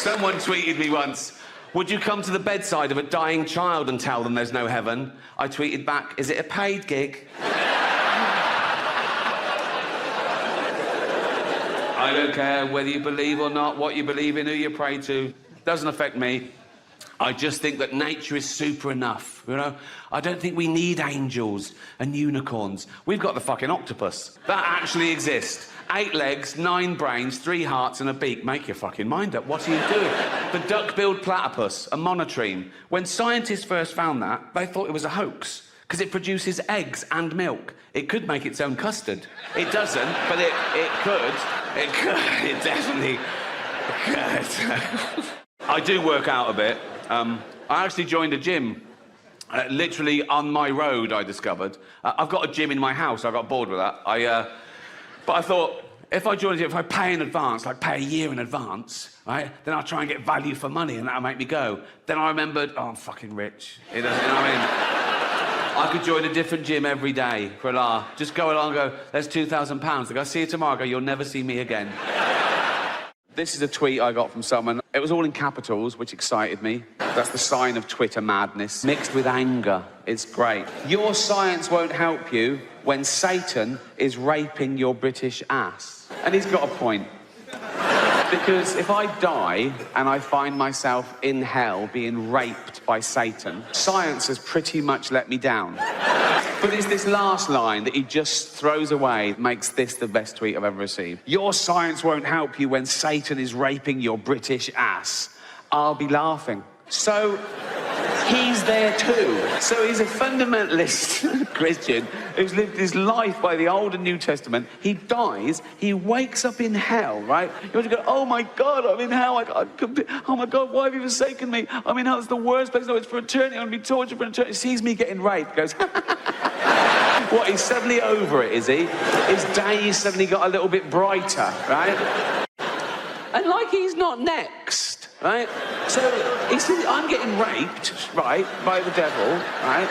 Someone tweeted me once, would you come to the bedside of a dying child and tell them there's no heaven? I tweeted back, is it a paid gig? I don't care whether you believe or not, what you believe in, who you pray to. Doesn't affect me. I just think that nature is super enough, you know? I don't think we need angels and unicorns. We've got the fucking octopus. That actually exists. 8 legs, 9 brains, 3 hearts and a beak. Make your fucking mind up. What are you doing? The duck-billed platypus, a monotreme. When scientists first found that, they thought it was a hoax because it produces eggs and milk. It could make its own custard. It doesn't, but it could. It could. It definitely could. I do work out a bit. I actually joined a gym. Literally on my road, I discovered. I've got a gym in my house. I got bored with that. But I thought, if I join a gym, if I pay in advance, like pay a year in advance, right, then I'll try and get value for money and that'll make me go. Then I remembered, oh, I'm fucking rich. You know what I mean? I could join a different gym every day for a laugh. Just go along and go, there's £2,000. They go, see you tomorrow. I go, you'll never see me again. This is a tweet I got from someone. It was all in capitals, which excited me. That's the sign of Twitter madness, mixed with anger. It's great. Your science won't help you when Satan is raping your British ass. And he's got a point. Because if I die and I find myself in hell being raped by Satan, science has pretty much let me down. But it's this last line that he just throws away, makes this the best tweet I've ever received. Your science won't help you when Satan is raping your British ass. I'll be laughing. So he's there too. So he's a fundamentalist Christian who's lived his life by the Old and New Testament. He dies, he wakes up in hell, right? You want to go, oh my God, I'm in hell. Oh my God, why have you forsaken me? I'm in hell, it's the worst place. No, it's for eternity. I'm going to be tortured for eternity. He sees me getting raped, goes, what, he's suddenly over it, is he? His day suddenly got a little bit brighter, right? And like he's not next, right? So he said, I'm getting raped, right, by the devil, right?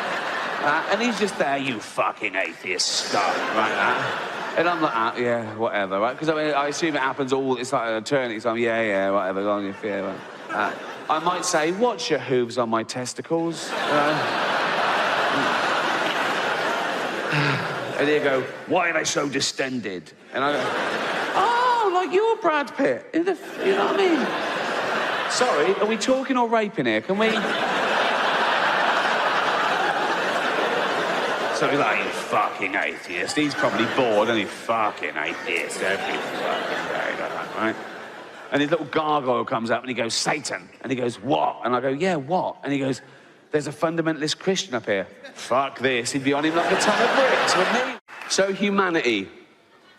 And he's just there, you fucking atheist stuff, right? And I'm like, yeah, whatever, right? Because I mean, I assume it happens all, it's like an eternity, so I'm, yeah, whatever, go on your fear, right? I might say, watch your hooves on my testicles, and he'll go, why are they so distended? And I go, oh, like you're Brad Pitt. You know what I mean? Sorry, are we talking or raping here? Can we... So he's like, you fucking atheist. He's probably bored, and he fucking atheist every fucking day, like that, right? And his little gargoyle comes up and he goes, Satan. And he goes, what? And I go, yeah, what? And he goes, there's a fundamentalist Christian up here. Fuck this. He'd be on him like a ton of bricks, wouldn't he? So humanity.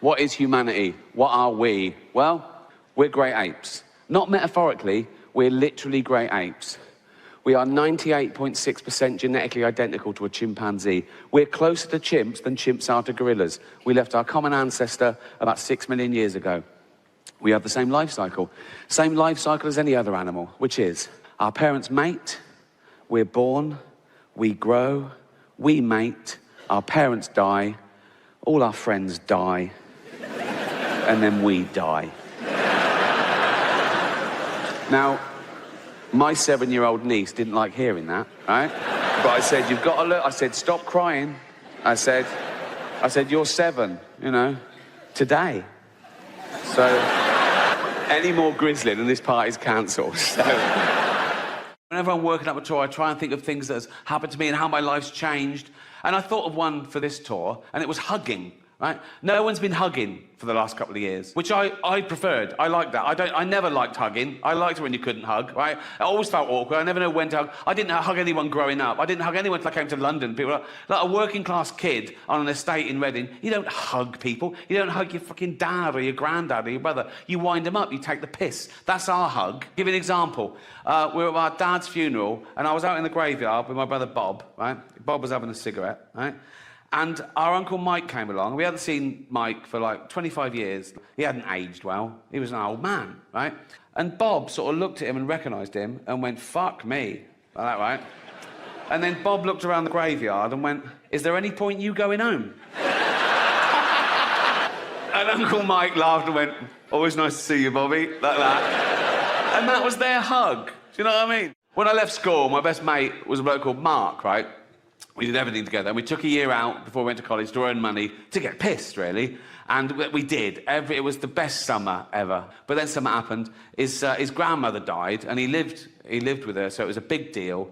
What is humanity? What are we? Well, we're great apes. Not metaphorically, we're literally great apes. We are 98.6% genetically identical to a chimpanzee. We're closer to chimps than chimps are to gorillas. We left our common ancestor about 6 million years ago. We have the same life cycle. Same life cycle as any other animal, which is our parents mate, we're born, we grow, we mate, our parents die, all our friends die, and then we die. Now, my 7-year-old niece didn't like hearing that, right? But I said, you've got to look. I said, stop crying. I said, you're 7, you know, today. So, any more grisly than this party's cancelled. So, whenever I'm working up a tour, I try and think of things that has happened to me and how my life's changed. And I thought of one for this tour, and it was hugging. Right? No one's been hugging for the last couple of years, which I preferred. I liked that. I never liked hugging. I liked it when you couldn't hug, right? I always felt awkward. I never know when to hug. I didn't hug anyone growing up. I didn't hug anyone until I came to London. People like a working class kid on an estate in Reading. You don't hug people. You don't hug your fucking dad or your granddad or your brother. You wind them up. You take the piss. That's our hug. Give you an example. We were at our dad's funeral, and I was out in the graveyard with my brother Bob, right? Bob was having a cigarette, right? And our Uncle Mike came along. We hadn't seen Mike for like 25 years. He hadn't aged well. He was an old man, right? And Bob sort of looked at him and recognised him and went, fuck me. Like that, right? And then Bob looked around the graveyard and went, is there any point you going home? And Uncle Mike laughed and went, always nice to see you, Bobby, like that. And that was their hug. Do you know what I mean? When I left school, my best mate was a bloke called Mark, right? We did everything together. And we took a year out before we went to college to earn money to get pissed, really. And we did. It was the best summer ever. But then something happened. His grandmother died, and he lived with her, so it was a big deal.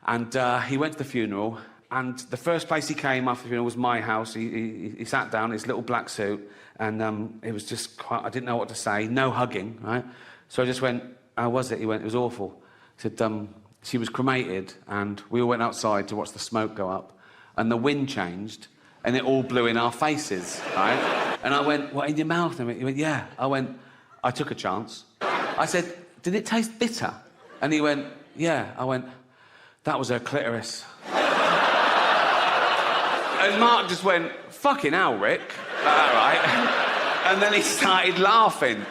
And he went to the funeral, and the first place he came after the funeral was my house. He sat down in his little black suit, and it was just quite... I didn't know what to say. No hugging, right? So I just went, how was it? He went, it was awful. He said, she was cremated, and we all went outside to watch the smoke go up, and the wind changed, and it all blew in our faces, right? And I went, what, in your mouth? And he went, yeah. I went, I took a chance. I said, did it taste bitter? And he went, yeah. I went, that was her clitoris. And Mark just went, fucking hell, Rick. All right. And then he started laughing.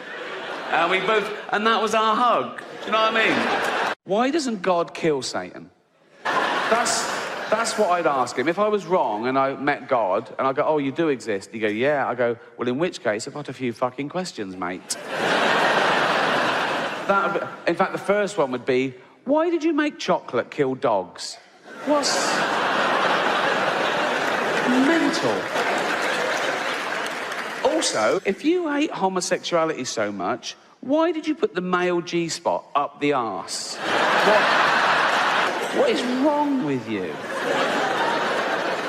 And we both... And that was our hug. Do you know what I mean? Why doesn't God kill Satan? That's what I'd ask him. If I was wrong and I met God, and I go, oh, you do exist. He'd go, yeah. I go, well, in which case, I've got a few fucking questions, mate. In fact, the first one would be, why did you make chocolate kill dogs? What's... mental. Also, if you hate homosexuality so much, why did you put the male G-spot up the arse? What is wrong with you?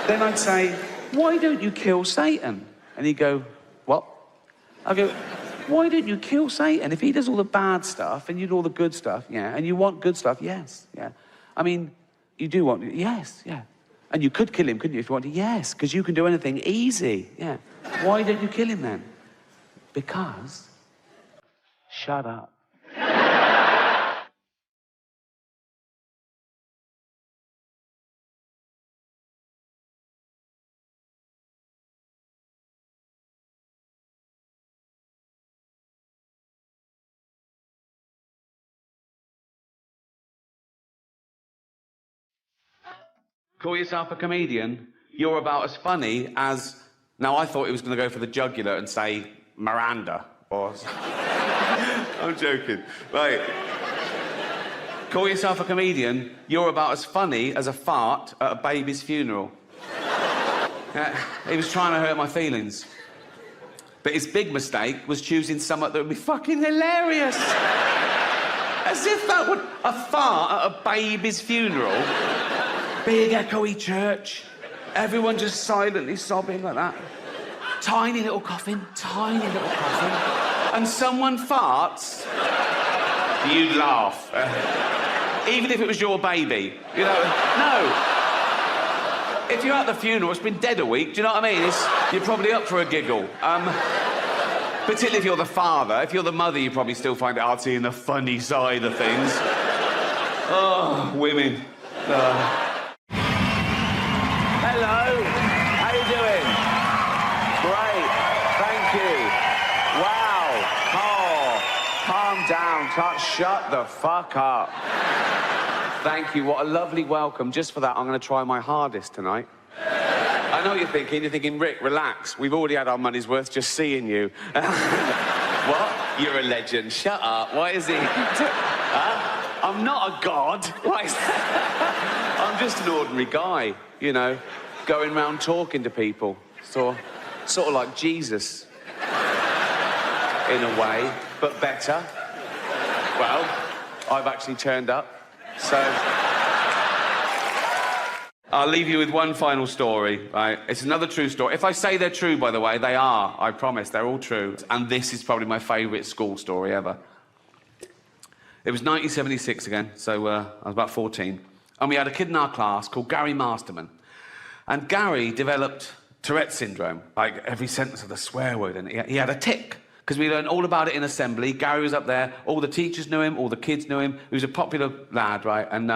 Then I'd say, why don't you kill Satan? And he'd go, what? I go, why don't you kill Satan? If he does all the bad stuff and you do all the good stuff, yeah, and you want good stuff, yes, yeah. I mean, you do want, yes, yeah. And you could kill him, couldn't you, if you wanted? Yes, because you can do anything easy, yeah. Why don't you kill him then? Because... Shut up. Call yourself a comedian? You're about as funny as... Now, I thought he was going to go for the jugular and say Miranda, or... I'm joking. Right. Call yourself a comedian, you're about as funny as a fart at a baby's funeral. He was trying to hurt my feelings. But his big mistake was choosing something that would be fucking hilarious. As if that would... A fart at a baby's funeral. Big echoey church. Everyone just silently sobbing like that. Tiny little coffin, tiny little coffin. And someone farts, you'd laugh. Even if it was your baby. You know, no. If you're at the funeral, it's been dead a week, do you know what I mean? You're probably up for a giggle. Particularly if you're the father. If you're the mother, you probably still find it hard seeing the funny side of things. Oh, women. Hello. How you doing? Great. Thank you. Wow. Oh, calm down. Shut the fuck up. Thank you. What a lovely welcome. Just for that, I'm going to try my hardest tonight. I know what you're thinking. You're thinking, Rick, relax. We've already had our money's worth just seeing you. What? You're a legend. Shut up. Why is he... I'm not a god. Why is that? I'm just an ordinary guy, you know, going around talking to people. Sort of like Jesus. In a way, but better. Well, I've actually turned up, so... I'll leave you with one final story, right? It's another true story. If I say they're true, by the way, they are. I promise, they're all true. And this is probably my favourite school story ever. It was 1976 again, so I was about 14. And we had a kid in our class called Gary Masterman. And Gary developed Tourette's syndrome, like every sentence of the swear word. And he had a tic, because we learned all about it in assembly. Gary was up there, all the teachers knew him, all the kids knew him. He was a popular lad, right? And,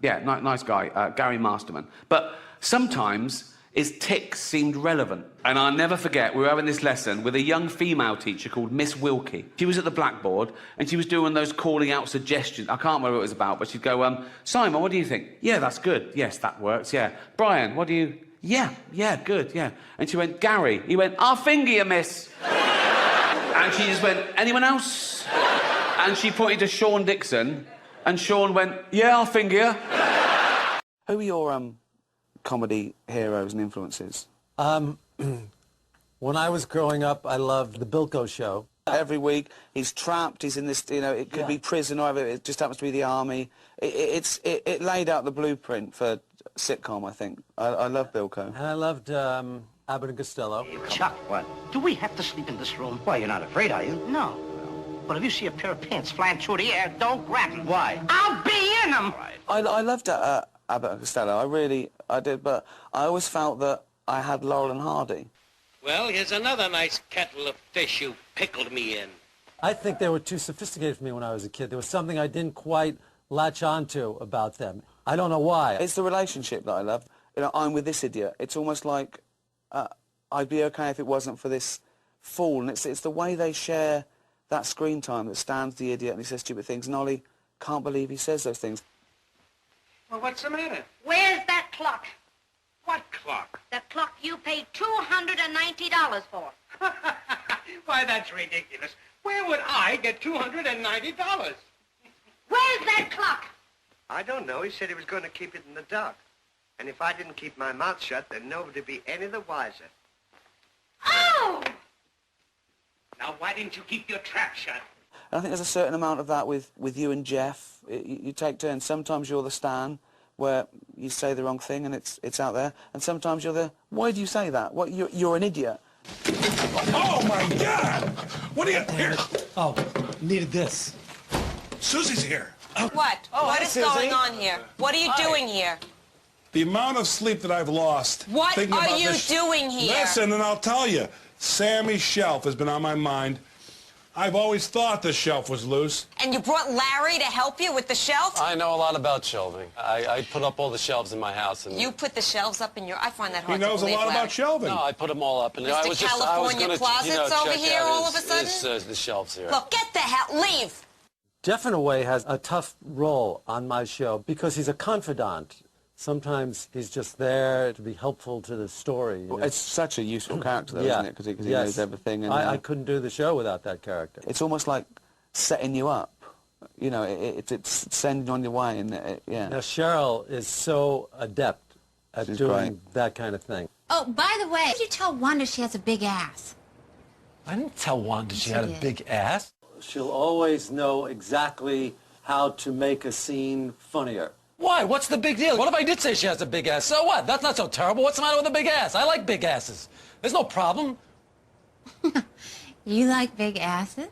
yeah, nice guy, Gary Masterman. But sometimes his tics seemed relevant. And I'll never forget, we were having this lesson with a young female teacher called Miss Wilkie. She was at the blackboard, and she was doing those calling out suggestions. I can't remember what it was about, but she'd go, Simon, what do you think? Yeah, that's good. Yes, that works, yeah. Brian, what do you... Yeah, good, yeah. And she went, Gary. He went, I'll finger you, miss. And she just went, anyone else? And she pointed to Sean Dixon, and Sean went, yeah, I'll finger you. Who are your comedy heroes and influences? When I was growing up, I loved The Bilko Show. Every week, he's trapped, he's in this, you know, it could be prison or whatever, it just happens to be the army. It laid out the blueprint for sitcom, I think. I love Bilko. And I loved Abbott and Costello. Chuck, what? Do we have to sleep in this room? Why, you're not afraid, are you? No. But if you see a pair of pants flying through the air, don't grab them. Why? I'll be in them! I loved Abbott and Costello, I did, but I always felt that I had Laurel and Hardy. Well, here's another nice kettle of fish you pickled me in. I think they were too sophisticated for me when I was a kid. There was something I didn't quite latch onto about them. I don't know why. It's the relationship that I love. You know, I'm with this idiot. It's almost like I'd be okay if it wasn't for this fool. And it's the way they share that screen time that Stan's the idiot and he says stupid things. And Ollie can't believe he says those things. Well, what's the matter? Where's that clock? What clock? That clock you paid $290 for. Why, that's ridiculous. Where would I get $290? Where's that clock? I don't know. He said he was going to keep it in the dark. And if I didn't keep my mouth shut, then nobody'd be any the wiser. Oh! Now, why didn't you keep your trap shut? And I think there's a certain amount of that with you and Jeff. You take turns. Sometimes you're the Stan, where you say the wrong thing and it's out there. And sometimes you're the, why do you say that? What, you're an idiot. Oh, my God! What are you... Here. Oh, needed this. Susie's here. What? What is going on here? What are you doing here? The amount of sleep that I've lost... What thinking are about you this... doing here? Listen, and I'll tell you. Sammy's shelf has been on my mind. I've always thought the shelf was loose. And you brought Larry to help you with the shelf? I know a lot about shelving. I put up all the shelves in my house. And You put the shelves up in your... I find that hard He knows to believe, a lot Larry. about shelving. No, I put them all up. And I Mr. was just, California I was gonna, Closets over check here out all of a sudden? the shelves here. Look, get the hell... Leave! Jeff, in a way, has a tough role on my show because he's a confidant. Sometimes he's just there to be helpful to the story. You know? It's such a useful character, though, isn't it? Because he knows everything. And, I couldn't do the show without that character. It's almost like setting you up. You know, it's sending you on your way. And yeah. Now, Cheryl is so adept at doing that kind of thing. Oh, by the way, did you tell Wanda she has a big ass? I didn't tell Wanda she Yes, had you a did. big ass. She'll always know exactly how to make a scene funnier. Why? What's the big deal? What if I did say she has a big ass? So what? That's not so terrible. What's the matter with a big ass? I like big asses. There's no problem. You like big asses?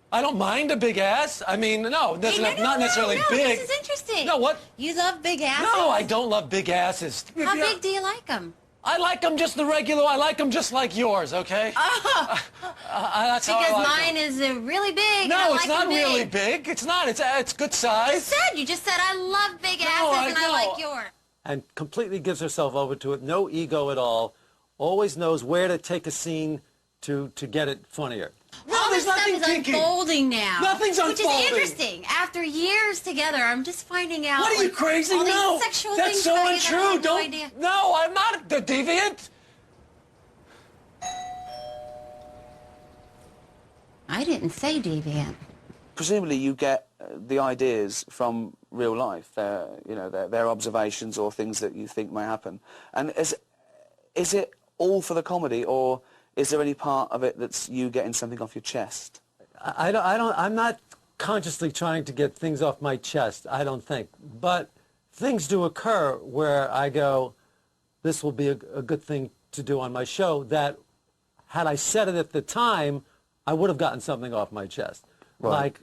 I don't mind a big ass. I mean, no, that's not necessarily no, big. This is interesting. No, what? You love big asses? No, I don't love big asses. How big do you like them? I like them just the regular. I like them just like yours, okay? Oh, That's how I because like mine 'em. is really big. and No, I it's like not 'em big. really big. It's not. It's good size. You just said I love big asses I and I know. like yours. And completely gives herself over to it. No ego at all. Always knows where to take a scene to get it funnier. All there's this stuff nothing is kinky. unfolding now. Nothing's Which unfolding. is interesting. After years together, I'm just finding out. What are you like, crazy? all these No, sexual that's things so about you that I untrue. have no idea. No, I'm not the deviant. I didn't say deviant. Presumably you get the ideas from real life, their observations or things that you think may happen. And is it all for the comedy, or is there any part of it that's you getting something off your chest? I'm not consciously trying to get things off my chest, I don't think. But things do occur where I go, this will be a good thing to do on my show, that had I said it at the time, I would have gotten something off my chest. Right. Like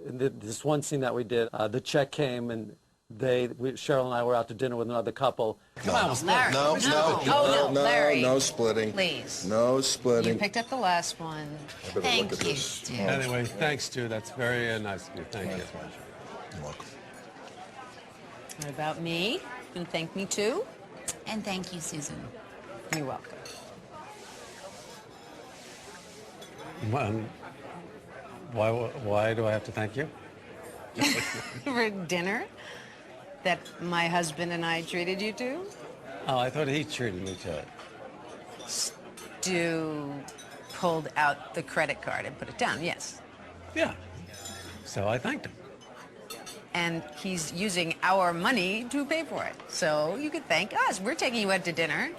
this one scene that we did, the check came and Cheryl and I were out to dinner with another couple. Larry. No splitting. Please. No splitting. You picked up the last one. Thank you. Stu. Anyway, thanks, Stu. That's very nice of you. Thank you. You're welcome. What about me? You can thank me too? And thank you, Susan. You're welcome. Why do I have to thank you? For dinner that my husband and I treated you to? Oh, I thought he treated me to it. Stu pulled out the credit card and put it down, yes. Yeah. So I thanked him. And he's using our money to pay for it. So you could thank us. We're taking you out to dinner.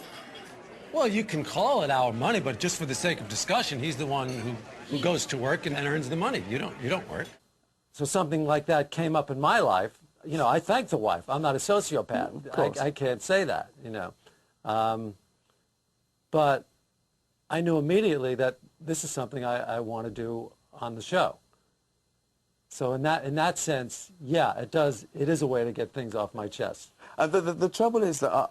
Well, you can call it our money, but just for the sake of discussion, he's the one who goes to work and earns the money. You don't work. So something like that came up in my life. You know, I thank the wife. I'm not a sociopath. I can't say that, you know. But I knew immediately that this is something I want to do on the show. So in that sense, yeah, it is a way to get things off my chest. The trouble is that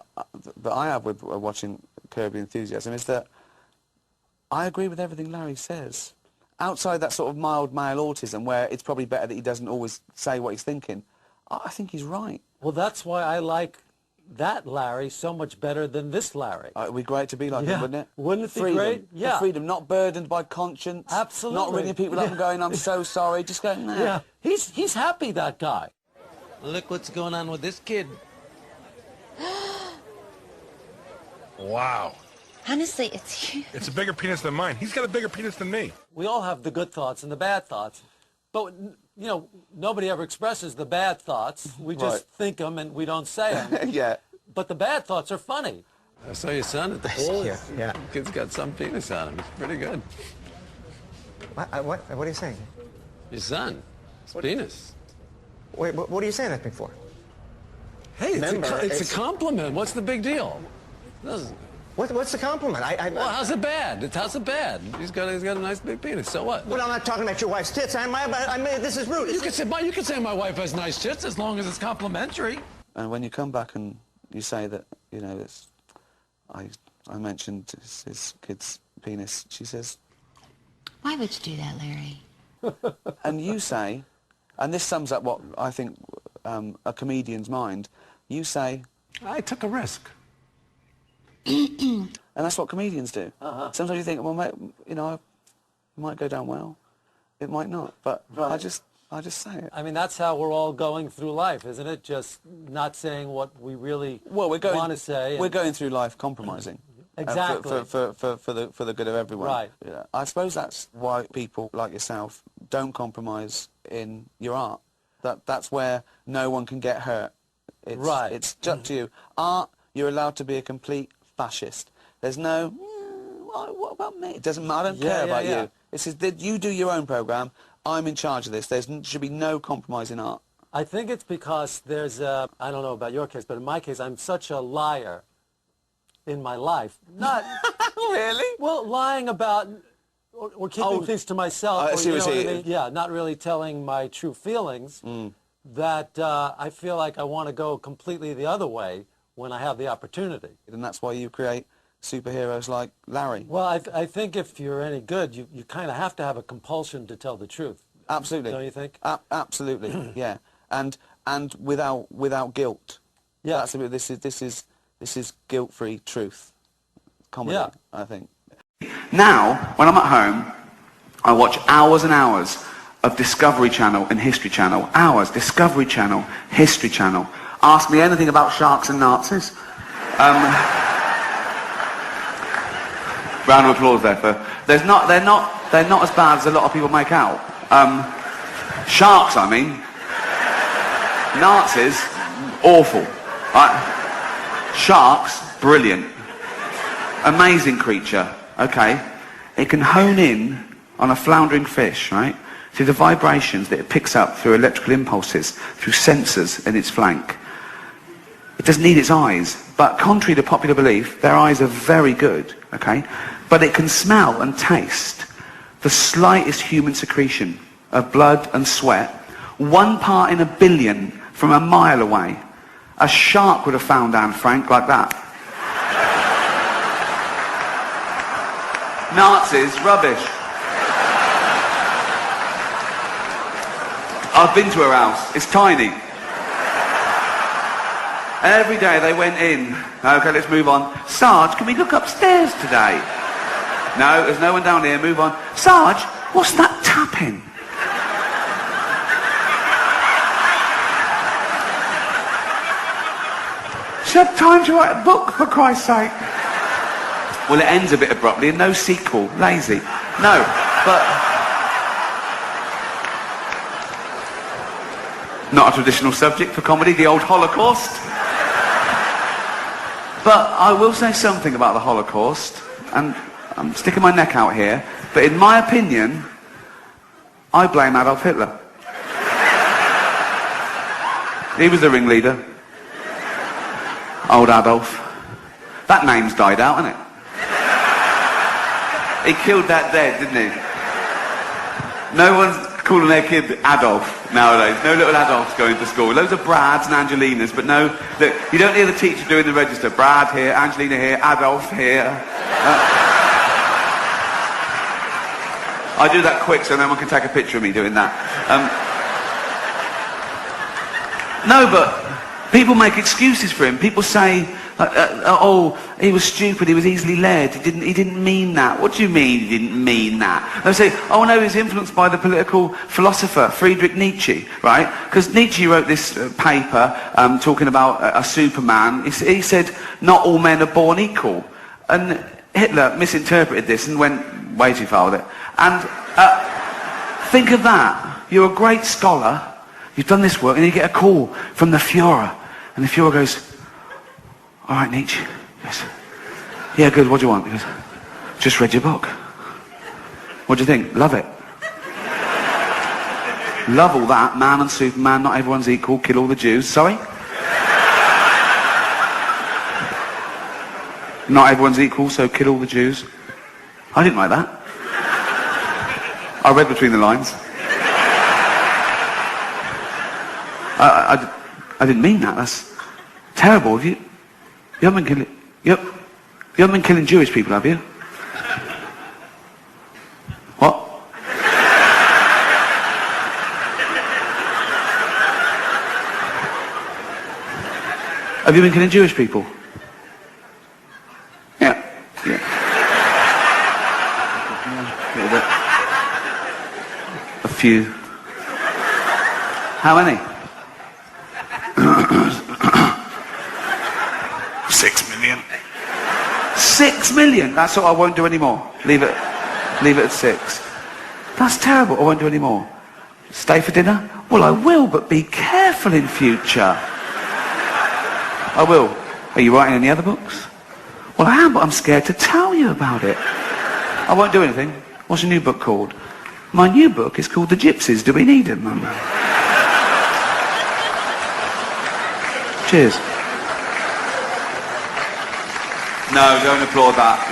I have with watching Curb Your Enthusiasm is that I agree with everything Larry says. Outside that sort of mild male autism where it's probably better that he doesn't always say what he's thinking, I think he's right. Well, that's why I like that Larry so much better than this Larry. It would be great to be like him, wouldn't it? Wouldn't it be freedom. great? Yeah. The freedom, not burdened by conscience. Absolutely. Not ringing people up and going, I'm so sorry. Just going, nah. Yeah. He's happy, that guy. Look what's going on with this kid. Wow. Honestly, it's huge. It's a bigger penis than mine. He's got a bigger penis than me. We all have the good thoughts and the bad thoughts. But, you know, nobody ever expresses the bad thoughts. We just think them and we don't say them. Yeah. But the bad thoughts are funny. I saw your son at the pool. Yeah. Kid's got some penis on him. It's pretty good. What are you saying? Your son. His penis. Wait, what are you saying that been for? Hey, it's a compliment. What's the big deal? What's the compliment? Well, how's it bad? How's it bad? He's got a nice big penis. So what? Well, I'm not talking about your wife's tits. This is rude. You can say my wife has nice tits as long as it's complimentary. And when you come back and you say that, you know, I mentioned his kid's penis, she says, Why would you do that, Larry? and you say, and this sums up what I think a comedian's mind, you say, I took a risk. And that's what comedians do. Sometimes you think, well, mate, you know, it might go down well, it might not, but I just say it. I mean, that's how we're all going through life, isn't it? Just not saying what we really want to say. We're going through life compromising. Exactly. For the good of everyone. Right. Yeah. I suppose that's why people like yourself don't compromise in your art. That's where no one can get hurt. It's up to you. Art, you're allowed to be a complete fascist. There's no, what about me? It doesn't matter. I don't care about you. This is you do your own program. I'm in charge of this. There should be no compromise in art. I think it's because there's I don't know about your case, but in my case, I'm such a liar in my life. Not really. Well, lying about or keeping things to myself. I see what you mean. Yeah, not really telling my true feelings. That I feel like I want to go completely the other way when I have the opportunity. And that's why you create superheroes like Larry. Well, I think if you're any good, you kind of have to have a compulsion to tell the truth. Absolutely. Don't you think? Absolutely. Yeah. And without guilt. Yeah. This is guilt-free truth. Comedy. Yeah. I think. Now, when I'm at home, I watch hours and hours of Discovery Channel and History Channel. Hours. Discovery Channel, History Channel. Ask me anything about sharks and Nazis. Round of applause there for. They're not as bad as a lot of people make out. Sharks, I mean. Nazis, awful. Sharks, brilliant. Amazing creature. Okay, it can hone in on a floundering fish, right? Through the vibrations that it picks up through electrical impulses, through sensors in its flank. It doesn't need its eyes, but contrary to popular belief, their eyes are very good, okay? But it can smell and taste the slightest human secretion of blood and sweat, 1 part in a billion from a mile away. A shark would have found Anne Frank like that. Nazis, rubbish. I've been to her house. It's tiny. Every day they went in. Okay, let's move on. Sarge, can we look upstairs today? No, there's no one down here. Move on. Sarge, what's that tapping? She had time to write a book, for Christ's sake. Well, it ends a bit abruptly and no sequel. Lazy. No, but... Not a traditional subject for comedy, the old Holocaust. But I will say something about the Holocaust, and I'm sticking my neck out here, but in my opinion, I blame Adolf Hitler. He was the ringleader. Old Adolf. That name's died out, hasn't it? He killed that dead, didn't he? No one's calling their kid Adolf nowadays. No little Adolfs going to school. Loads of Brads and Angelinas, but no, look, you don't hear the teacher doing the register. Brad here, Angelina here, Adolf here. I do that quick so no one can take a picture of me doing that. No, but people make excuses for him. People say, oh, he was stupid, he was easily led, he didn't mean that. What do you mean he didn't mean that? They say, oh no, he was influenced by the political philosopher Friedrich Nietzsche, right? Because Nietzsche wrote this paper talking about a Superman. He said, not all men are born equal. And Hitler misinterpreted this and went way too far with it. And think of that. You're a great scholar, you've done this work, and you get a call from the Führer. And the Führer goes, all right, Nietzsche. Yes. Yeah, good, what do you want? He goes, just read your book. What do you think? Love it. Love all that, man and Superman, not everyone's equal, kill all the Jews. Sorry? Not everyone's equal, so kill all the Jews. I didn't like that. I read between the lines. I didn't mean that. That's terrible. You haven't been killing. You haven't been killing Jewish people, have you? What? Have you been killing Jewish people? Yeah. Yeah. A few. How many? 6 million. 6 million? That's all, I won't do any more. Leave it at 6. That's terrible, I won't do any more. Stay for dinner? Well, I will, but be careful in future. I will. Are you writing any other books? Well, I am, but I'm scared to tell you about it. I won't do anything. What's your new book called? My new book is called The Gypsies. Do we need them, Mum? Cheers. No, don't applaud that.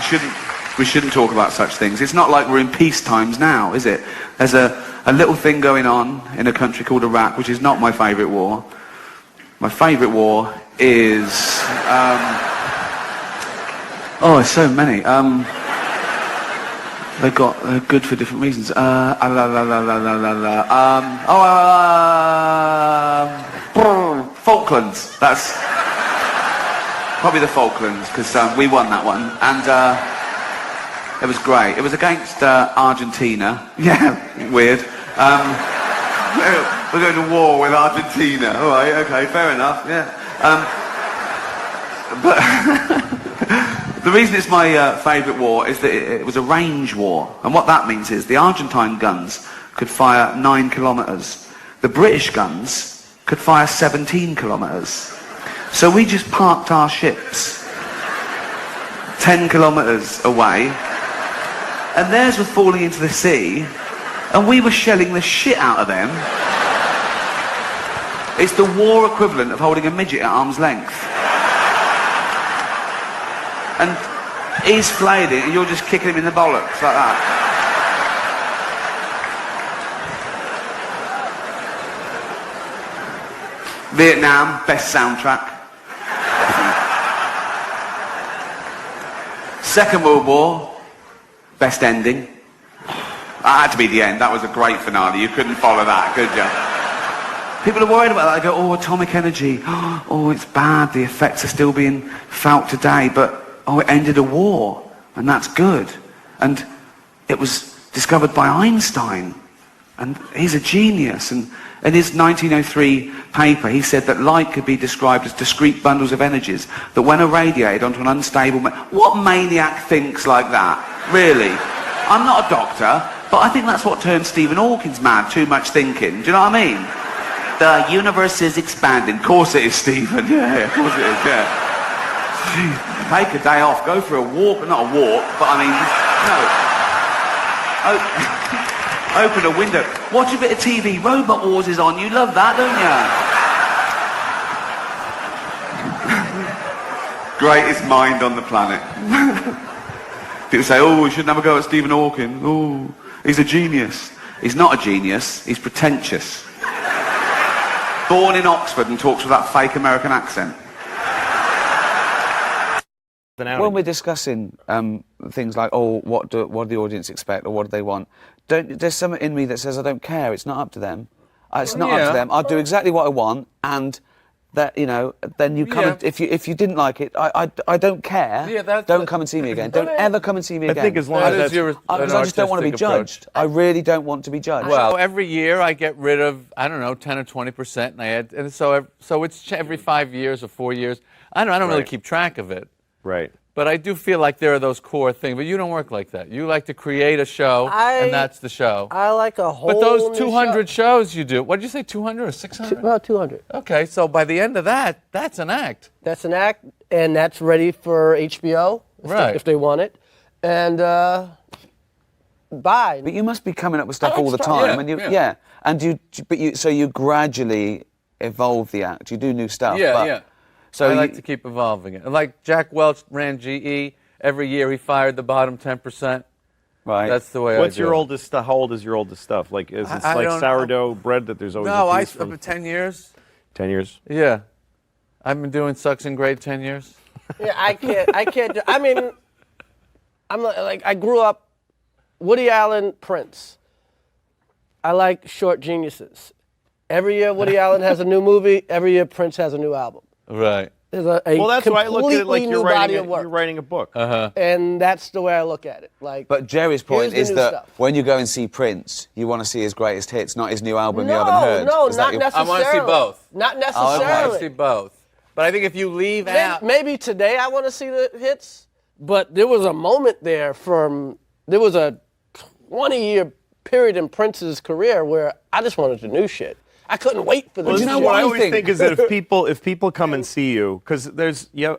We shouldn't talk about such things. It's not like we're in peace times now, is it? There's a little thing going on in a country called Iraq, which is not my favourite war. My favourite war is... oh, there's so many. They're good for different reasons. Falklands. That's probably the Falklands, because we won that one, and it was great. It was against Argentina. Yeah, weird. We're going to war with Argentina. All right, okay, fair enough. Yeah. But the reason it's my favourite war is that it was a range war, and what that means is the Argentine guns could fire 9 kilometres. The British guns could fire 17 kilometres. So we just parked our ships 10 kilometres away, and theirs were falling into the sea, and we were shelling the shit out of them. It's the war equivalent of holding a midget at arm's length. And he's flayed it, and you're just kicking him in the bollocks like that. Vietnam, best soundtrack. Second World War, best ending. That had to be the end. That was a great finale. You couldn't follow that, could you? People are worried about that. They go, oh, atomic energy. Oh, it's bad. The effects are still being felt today. But, oh, it ended a war. And that's good. And it was discovered by Einstein. And he's a genius. And in his 1903 paper, he said that light could be described as discrete bundles of energies that when irradiated onto an unstable... What maniac thinks like that? Really? I'm not a doctor, but I think that's what turned Stephen Hawking's mad, too much thinking. Do you know what I mean? The universe is expanding. Of course it is, Stephen. Yeah, of course it is, yeah. Jeez. Take a day off, go for a walk. Not a walk, but I mean, no. Open a window. Watch a bit of TV. Robot Wars is on. You love that, don't you? Greatest mind on the planet. People say, oh, we should never go at Stephen Hawking. Oh, he's a genius. He's not a genius. He's pretentious. Born in Oxford and talks with that fake American accent. When we're discussing things like, oh, what do the audience expect or what do they want, there's something in me that says I don't care. It's not up to them. It's not up to them. I'll do exactly what I want, and that, you know, then you come. And, if you didn't like it, I don't care. Yeah, don't come and see me again. Don't ever come and see me again. I think as long as that's because I just don't want to be judged. I really don't want to be judged. Well, every year I get rid of, I don't know, 10 or 20%, and I add, and so it's every 5 years or 4 years. I don't really keep track of it. Right. But I do feel like there are those core things. But you don't work like that. You like to create a show, and that's the show. I like a whole. But those 200 shows you do. What did you say? 200 or 600? About 200. Okay, so by the end of that, that's an act. That's an act, and that's ready for HBO if they want it, and bye. But you must be coming up with stuff all the time, and so you gradually evolve the act. You do new stuff. Yeah. So I like to keep evolving it. Like Jack Welch ran GE. Every year he fired the bottom 10%. Right. That's the way What's I do your it. oldest stuff? How old is your oldest stuff? Like, is this like sourdough bread that there's always a piece from? 10 years. 10 years? Yeah. I've been doing suction grade 10 years. Yeah, I can't do, I mean, I'm like, I grew up Woody Allen, Prince. I like short geniuses. Every year Woody Allen has a new movie. Every year Prince has a new album. Right. There's well, that's why I look at it like you're you're writing a book. And that's the way I look at it. Like, but Jerry's point is that stuff. when you go and see Prince, you want to see his greatest hits, not his new album you haven't heard. No, not necessarily. I want to see both. Not necessarily. I want to see both. But I think if you leave out... Maybe today I want to see the hits, but there was a moment there there was a 20-year period in Prince's career where I just wanted the new shit. I couldn't wait for this. Well, you know what I always think is that if people come and see you, because I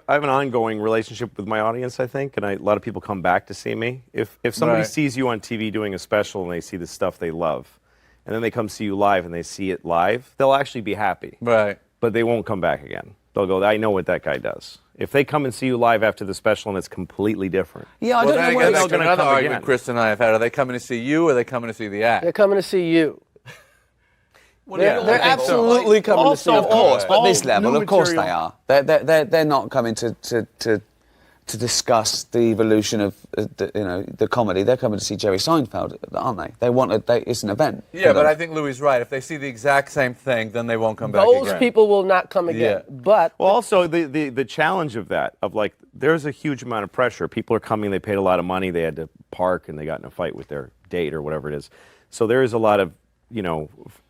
have an ongoing relationship with my audience, I think, and a lot of people come back to see me. If somebody sees you on TV doing a special and they see the stuff they love, and then they come see you live and they see it live, they'll actually be happy. Right. But they won't come back again. They'll go, I know what that guy does. If they come and see you live after the special and it's completely different. Yeah, I don't know where that's another argument Chris and I have had. Are they coming to see you or are they coming to see the act? They're coming to see you. They're I absolutely coming to see you. Of course, but this level, of course they are. They're not coming to discuss the evolution of the comedy. They're coming to see Jerry Seinfeld, aren't they? They want it's an event. Yeah, but I think Louis is right. If they see the exact same thing, then they won't come back again. Those people will not come again. Yeah. But also the challenge of that, of like, there's a huge amount of pressure. People are coming, they paid a lot of money, they had to park, and they got in a fight with their date or whatever it is. So there is a lot of,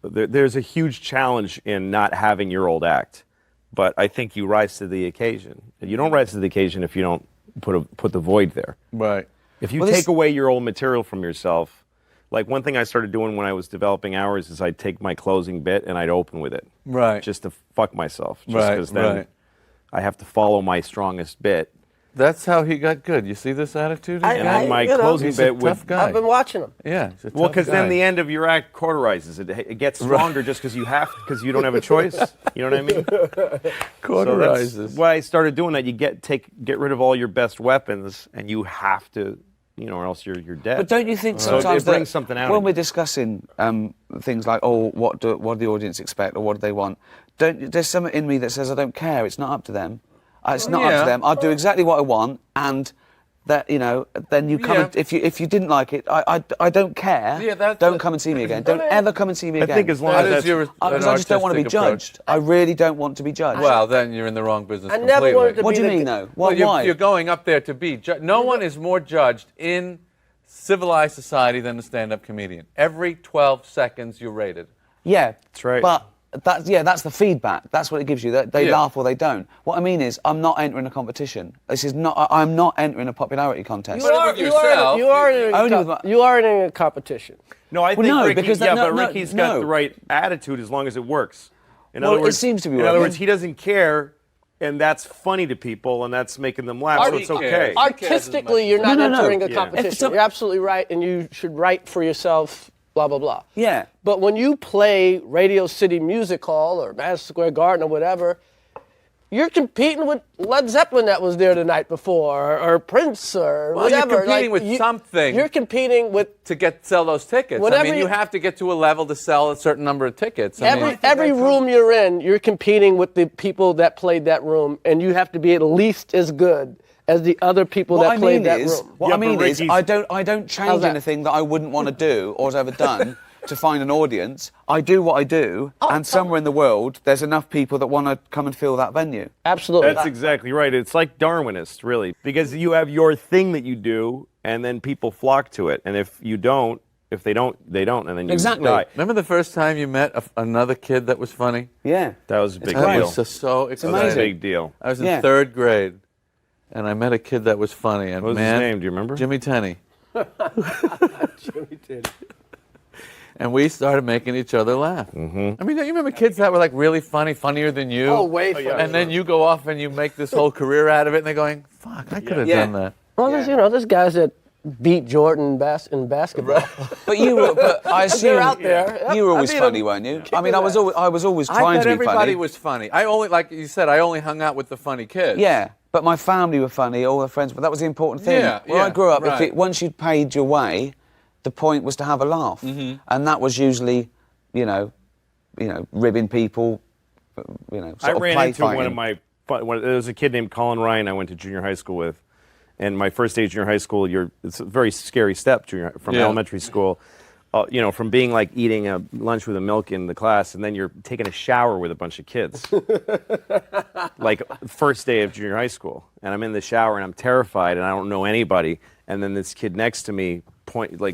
there's a huge challenge in not having your old act. But I think you rise to the occasion. You don't rise to the occasion if you don't put the void there. Right. If you take away your old material from yourself, like one thing I started doing when I was developing Hours is I'd take my closing bit and I'd open with it. Right. Just to fuck myself. Just because then I have to follow my strongest bit. That's how he got good. You see this attitude? And then my closing bit tough guy. I've been watching him. Yeah. Well, because then the end of your act cauterizes it. It gets stronger just because because you don't have a choice. You know what I mean? Cauterizes. So that's why I started doing that. You get rid of all your best weapons, and you have to, or else you're dead. But don't you think sometimes it brings something out when we're discussing things like, oh, what do the audience expect or what do they want? There's something in me that says I don't care. It's not up to them. It's not up to them. I'll do exactly what I want, and that then you come. If you didn't like it, I don't care. Yeah, don't come and see me again. Don't ever come and see me again. I think as long as because I just don't want to be judged. I really don't want to be judged. Well, then you're in the wrong business completely. Never wanted to what do you mean, though? Why? You're going up there to be judged. No one is more judged in civilized society than a stand-up comedian. Every 12 seconds you're rated. Yeah, that's right. But that's the feedback. That's what it gives you. They laugh or they don't. What I mean is, I'm not entering a competition. I'm not entering a popularity contest. You are in a competition. No, I think Ricky's got the right attitude as long as it works. In Well, other words, it seems to be In other working. words, he doesn't care, and that's funny to people, and that's making them laugh, so it's okay. Artistically, you're not entering a Yeah. competition. You're absolutely right, and you should write for yourself, blah, blah, blah. Yeah. But when you play Radio City Music Hall or Madison Square Garden or whatever, you're competing with Led Zeppelin that was there the night before, or Prince, or Well, whatever. you're competing with something. You're competing with to sell those tickets. Whatever I mean, you have to get to a level to sell a certain number of tickets. I mean, every room you're in. You're competing with the people that played that room, and you have to be at least as good as the other people that played that room. What I mean is, I don't How's change that? anything that I wouldn't want to do or has ever done to find an audience. I do what I do, and somewhere in the world, there's enough people that want to come and fill that venue. Absolutely. That's exactly right. It's like Darwinist, really, because you have your thing that you do, and then people flock to it. And if you don't, if they don't, they don't, and then you die. Remember the first time you met another kid that was funny? Yeah. That was a big That deal. was just so exciting. That was a big deal. I was in Yeah. 3rd grade, and I met a kid that was funny. And What was his name? Do you remember? Jimmy Tenney. Jimmy Tenney. And we started making each other laugh. Mm-hmm. I mean, you remember kids that were like really funny, funnier than you? Oh, way funnier. And then you go off and you make this whole career out of it, and they're going, fuck, I could have done that. Well, there's guys that beat Jordan in basketball. But I assume They're out there. you were always I beat funny, them. weren't you? I mean, I was always I trying thought to be everybody funny. was funny. I only, like you said, I only hung out with the funny kids. Yeah, but my family were funny, all the friends, but that was the important thing. Yeah, Where I yeah, grew up, right. once you'd paid your way, the point was to have a laugh. Mm-hmm. And that was usually, ribbing people, sort I of ran play into fighting. there was a kid named Colin Ryan I went to junior high school with. And my first day of junior high school, it's a very scary step from elementary school. From being like eating a lunch with a milk in the class, and then you're taking a shower with a bunch of kids. Like first day of junior high school, and I'm in the shower and I'm terrified and I don't know anybody. And then this kid next to me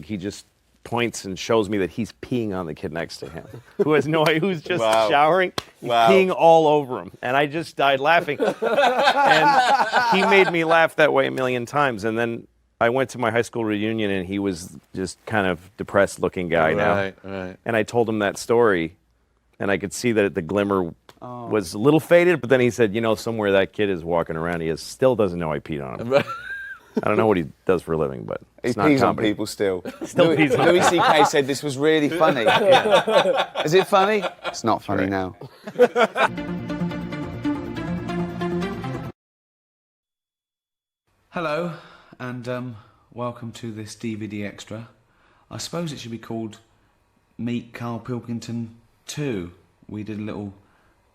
he just points and shows me that he's peeing on the kid next to him, who has no idea, who's just showering. He's peeing all over him, and I just died laughing. And he made me laugh that way a million times. And then I went to my high school reunion, and he was just kind of depressed-looking guy now. Right. And I told him that story, and I could see that the glimmer was a little faded. But then he said, somewhere that kid is walking around, he still doesn't know I peed on him. I don't know what he does for a living, but He it's not pees on comedy. people still. Still pees on Louis people. C.K. said this was really funny. Is it funny? It's not funny now. Hello, and welcome to this DVD extra. I suppose it should be called Meet Karl Pilkington II. We did a little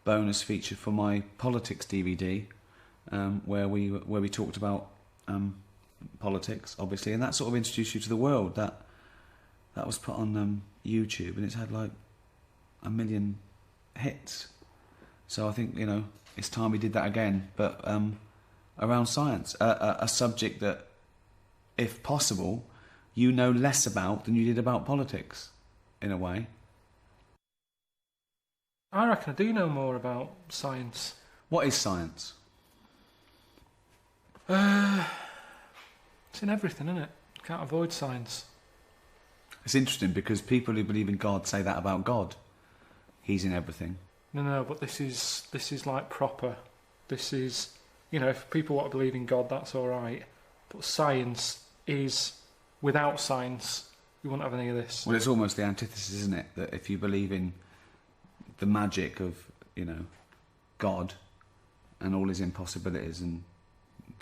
bonus feature for my politics DVD, where we talked about politics, obviously, and that sort of introduced you to the world. That was put on YouTube, and it's had like 1 million hits. So I think it's time we did that again, but around science, a subject that, if possible, you know less about than you did about politics, in a way. I reckon I do know more about science. What is science? It's in everything, isn't it? Can't avoid science. It's interesting because people who believe in God say that about God. He's in everything. No, but this is like proper. This is, if people want to believe in God, that's all right. But science is, without science, we wouldn't have any of this. Well, it's almost the antithesis, isn't it? That if you believe in the magic of, God and all his impossibilities and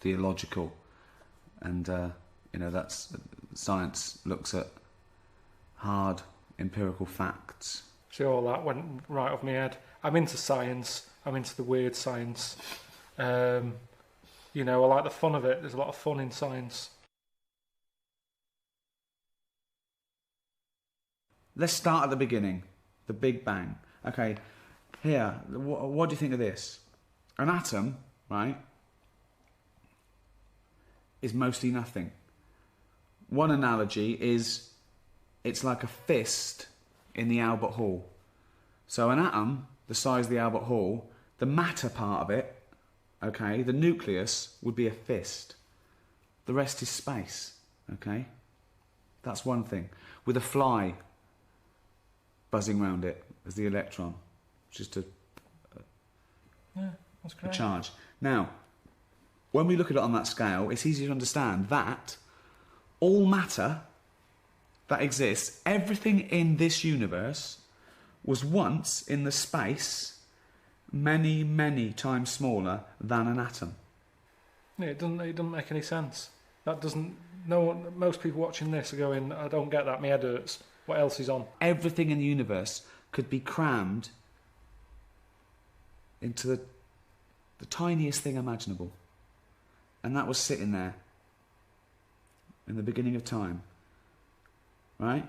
the illogical, and that's science looks at hard empirical facts. See, all that went right off my head. I'm into science. I'm into the weird science. I like the fun of it. There's a lot of fun in science. Let's start at the beginning, the Big Bang. Okay, here, what do you think of this? An atom, right, is mostly nothing. One analogy is it's like a fist in the Albert Hall. So an atom, the size of the Albert Hall, the matter part of it, okay, the nucleus would be a fist. The rest is space, okay? That's one thing. With a fly buzzing around it as the electron, just a Yeah, that's a great. charge. Now, when we look at it on that scale, it's easy to understand that all matter that exists, everything in this universe, was once in the space many, many times smaller than an atom. Yeah, it doesn't make any sense. That doesn't. No one, most people watching this are going, I don't get that. My head hurts. What else is on? Everything in the universe could be crammed into the tiniest thing imaginable, and that was sitting there in the beginning of time, right?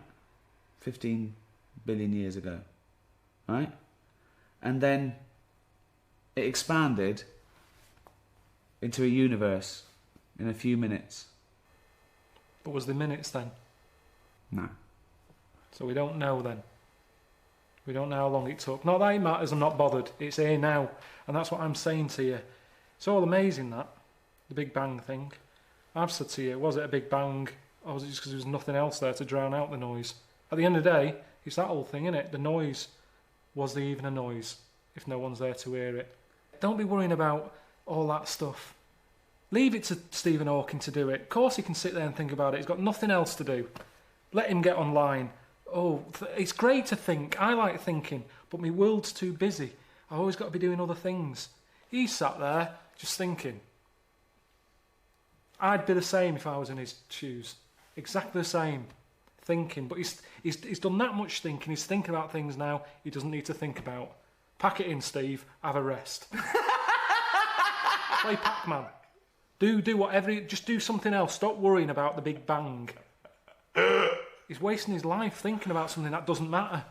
15 billion years ago, right? And then it expanded into a universe in a few minutes. But was there minutes then? No. So we don't know then. We don't know how long it took. Not that it matters, I'm not bothered. It's here now. And that's what I'm saying to you. It's all amazing, that. The Big Bang thing. I've said to you, was it a Big Bang, or was it just because there was nothing else there to drown out the noise? At the end of the day, it's that whole thing, innit? The noise. Was there even a noise if no one's there to hear it? Don't be worrying about all that stuff. Leave it to Stephen Hawking to do it. Of course he can sit there and think about it. He's got nothing else to do. Let him get online. Oh, it's great to think. I like thinking, but my world's too busy. I've always got to be doing other things. He's sat there just thinking. I'd be the same if I was in his shoes. Exactly the same. Thinking. But he's done that much thinking. He's thinking about things now he doesn't need to think about. Pack it in, Steve. Have a rest. Play Pac-Man. Do whatever. Just do something else. Stop worrying about the Big Bang. He's wasting his life thinking about something that doesn't matter.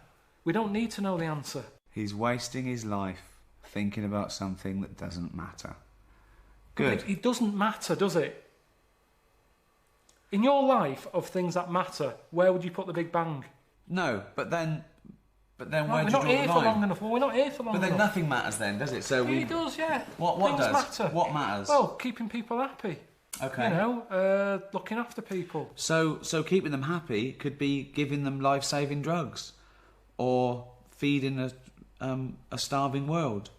We don't need to know the answer. He's wasting his life thinking about something that doesn't matter. Good. It doesn't matter, does it? In your life of things that matter, where would you put the Big Bang? No, but then where do you we're draw not here the for line? long enough. Well, we're not here for long But then enough. nothing matters then, does it? So It does, yeah. What Things does? matter. What matters? Well, keeping people happy. Okay. You know, looking after people. So keeping them happy could be giving them life-saving drugs, or feeding a starving world,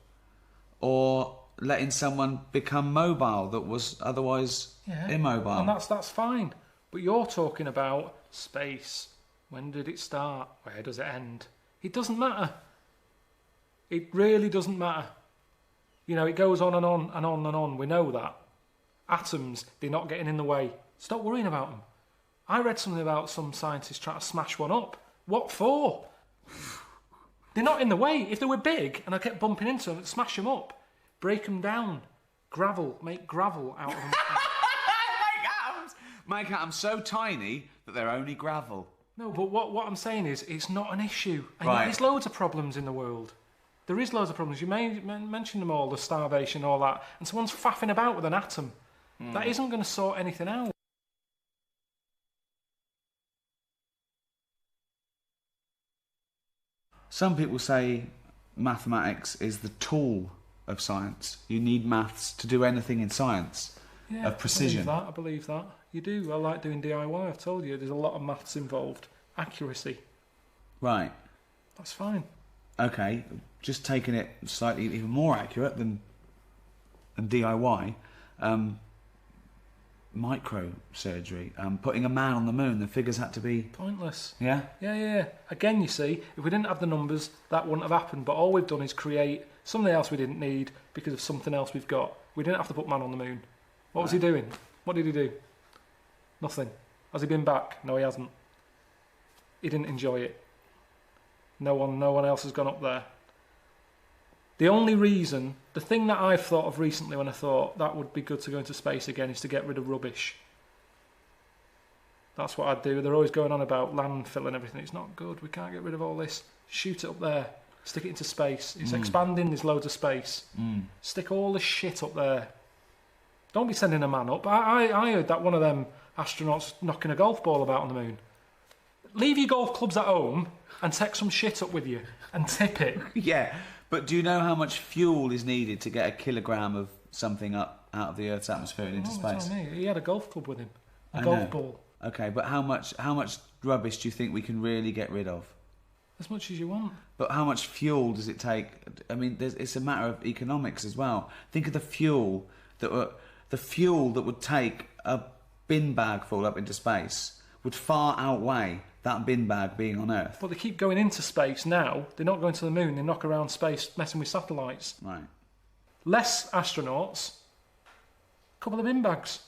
or letting someone become mobile that was otherwise immobile. And that's fine. But you're talking about space. When did it start? Where does it end? It doesn't matter. It really doesn't matter. You know, it goes on and on and on and on. We know that. Atoms, they're not getting in the way. Stop worrying about them. I read something about some scientists trying to smash one up. What for? They're not in the way. If they were big and I kept bumping into them, I'd smash them up. Break them down. Gravel. Make gravel out of them. Make atoms so tiny that they're only gravel. No, but what I'm saying is it's not an issue. And Right. there's loads of problems in the world. There is loads of problems. You mentioned them all, the starvation, all that. And someone's faffing about with an atom. That isn't going to sort anything out. Some people say mathematics is the tool of science. You need maths to do anything in science of precision. I believe that. You do. I like doing DIY. I've told you, there's a lot of maths involved. Accuracy. Right. That's fine. Okay, just taking it slightly even more accurate than DIY. Microsurgery, putting a man on the moon, the figures had to be... Pointless. Yeah? Yeah. Again, you see, if we didn't have the numbers, that wouldn't have happened. But all we've done is create something else we didn't need because of something else we've got. We didn't have to put man on the moon. What was he doing? What did he do? Nothing. Has he been back? No, he hasn't. He didn't enjoy it. No one else has gone up there. The only reason, the thing that I've thought of recently when I thought that would be good to go into space again is to get rid of rubbish. That's what I'd do. They're always going on about landfill and everything. It's not good. We can't get rid of all this. Shoot it up there. Stick it into space. It's expanding. There's loads of space. Stick all the shit up there. Don't be sending a man up. I heard that one of them astronauts knocking a golf ball about on the moon. Leave your golf clubs at home and take some shit up with you and tip it. Yeah, but do you know how much fuel is needed to get a kilogram of something up out of the Earth's atmosphere and into space? Tell me. He had a golf club with him. A golf ball. Okay, but how much rubbish do you think we can really get rid of? As much as you want. But how much fuel does it take? I mean, it's a matter of economics as well. Think of the fuel that would take a bin bag full up into space would far outweigh that bin bag being on Earth. But they keep going into space now. They're not going to the moon. They knock around space, messing with satellites. Right. Less astronauts, a couple of bin bags.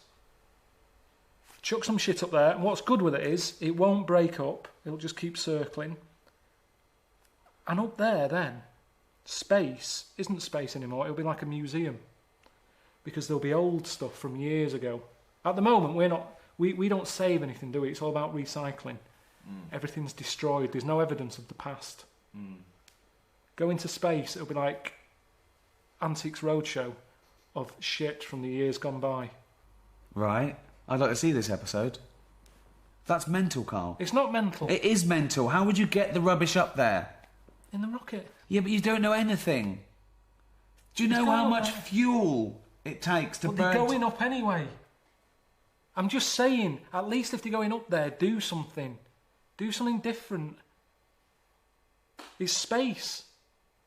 Chuck some shit up there, and what's good with it is it won't break up. It'll just keep circling. And up there, then, space isn't space anymore. It'll be like a museum, because there'll be old stuff from years ago. At the moment, we don't save anything, do we? It's all about recycling. Everything's destroyed. There's no evidence of the past. Go into space, it'll be like Antiques Roadshow of shit from the years gone by. Right. I'd like to see this episode. That's mental, Karl. It's not mental. It is mental. How would you get the rubbish up there? In the rocket. Yeah, but you don't know anything. Do you know how much fuel it takes to burn? But they're going up anyway. I'm just saying, at least if they're going up there, do something. Do something different. It's space.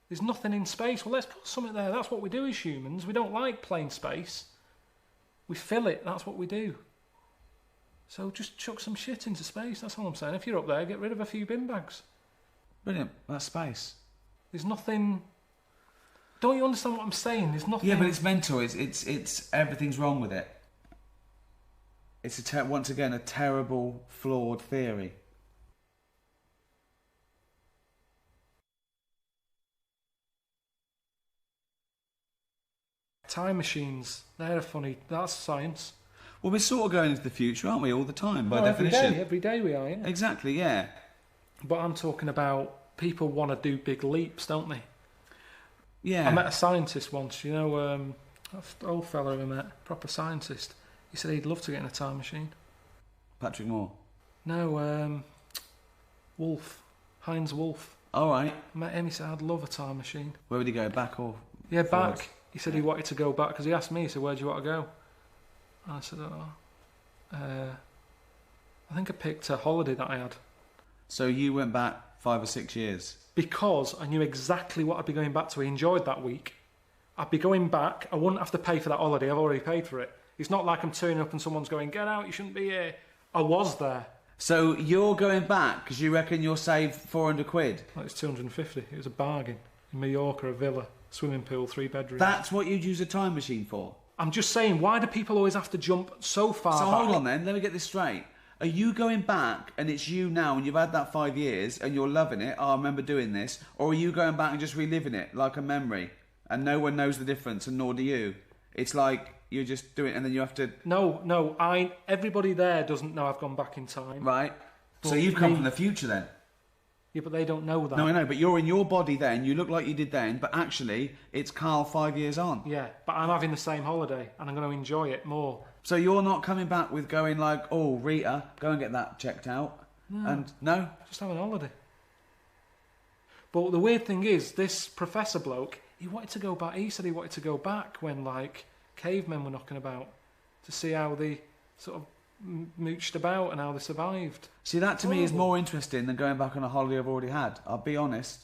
There's nothing in space. Well, let's put something there. That's what we do as humans. We don't like plain space. We fill it. That's what we do. So just chuck some shit into space. That's all I'm saying. If you're up there, get rid of a few bin bags. Brilliant. That's space. There's nothing... Don't you understand what I'm saying? There's nothing... Yeah, but it's mental. It's everything's wrong with it. It's once again a terrible, flawed theory. Time machines, they're funny. That's science. Well, we're sort of going into the future, aren't we, all the time, by every definition? every day we are, yeah. Exactly, yeah. But I'm talking about people want to do big leaps, don't they? Yeah. I met a scientist once, you know, that old fella I met, proper scientist. He said he'd love to get in a time machine. Patrick Moore? No, Wolf. Heinz Wolf. All right. I met him, he said, I'd love a time machine. Where would he go, back or Yeah, forwards? back. He said he wanted to go back, because he asked me, he said, where do you want to go? And I said, I think I picked a holiday that I had. So you went back 5 or 6 years? Because I knew exactly what I'd be going back to. I enjoyed that week. I'd be going back. I wouldn't have to pay for that holiday. I've already paid for it. It's not like I'm turning up and someone's going, get out, you shouldn't be here. I was there. So you're going back because you reckon you'll save 400 quid? Well, it's 250. It was a bargain. In Mallorca, a villa, swimming pool, 3 bedrooms. That's what you'd use a time machine for? I'm just saying, why do people always have to jump so far So back? hold on then, let me get this straight. Are you going back and it's you now and you've had that 5 years and you're loving it, oh, I remember doing this, or are you going back and just reliving it like a memory and no one knows the difference and nor do you? It's like you're just doing it and then you have to... No, everybody there doesn't know I've gone back in time. Right. But So you've come from the future then? Yeah, but they don't know that. No, I know, but you're in your body then, you look like you did then, but actually it's Karl 5 years on. Yeah, but I'm having the same holiday and I'm going to enjoy it more. So you're not coming back with going like, oh, Rita, go and get that checked out. No. And no? Just having a holiday. But the weird thing is, this professor bloke, he wanted to go back. He said he wanted to go back when, like, cavemen were knocking about to see how they sort of mooched about and how they survived. See, that to me is more interesting than going back on a holiday I've already had. I'll be honest.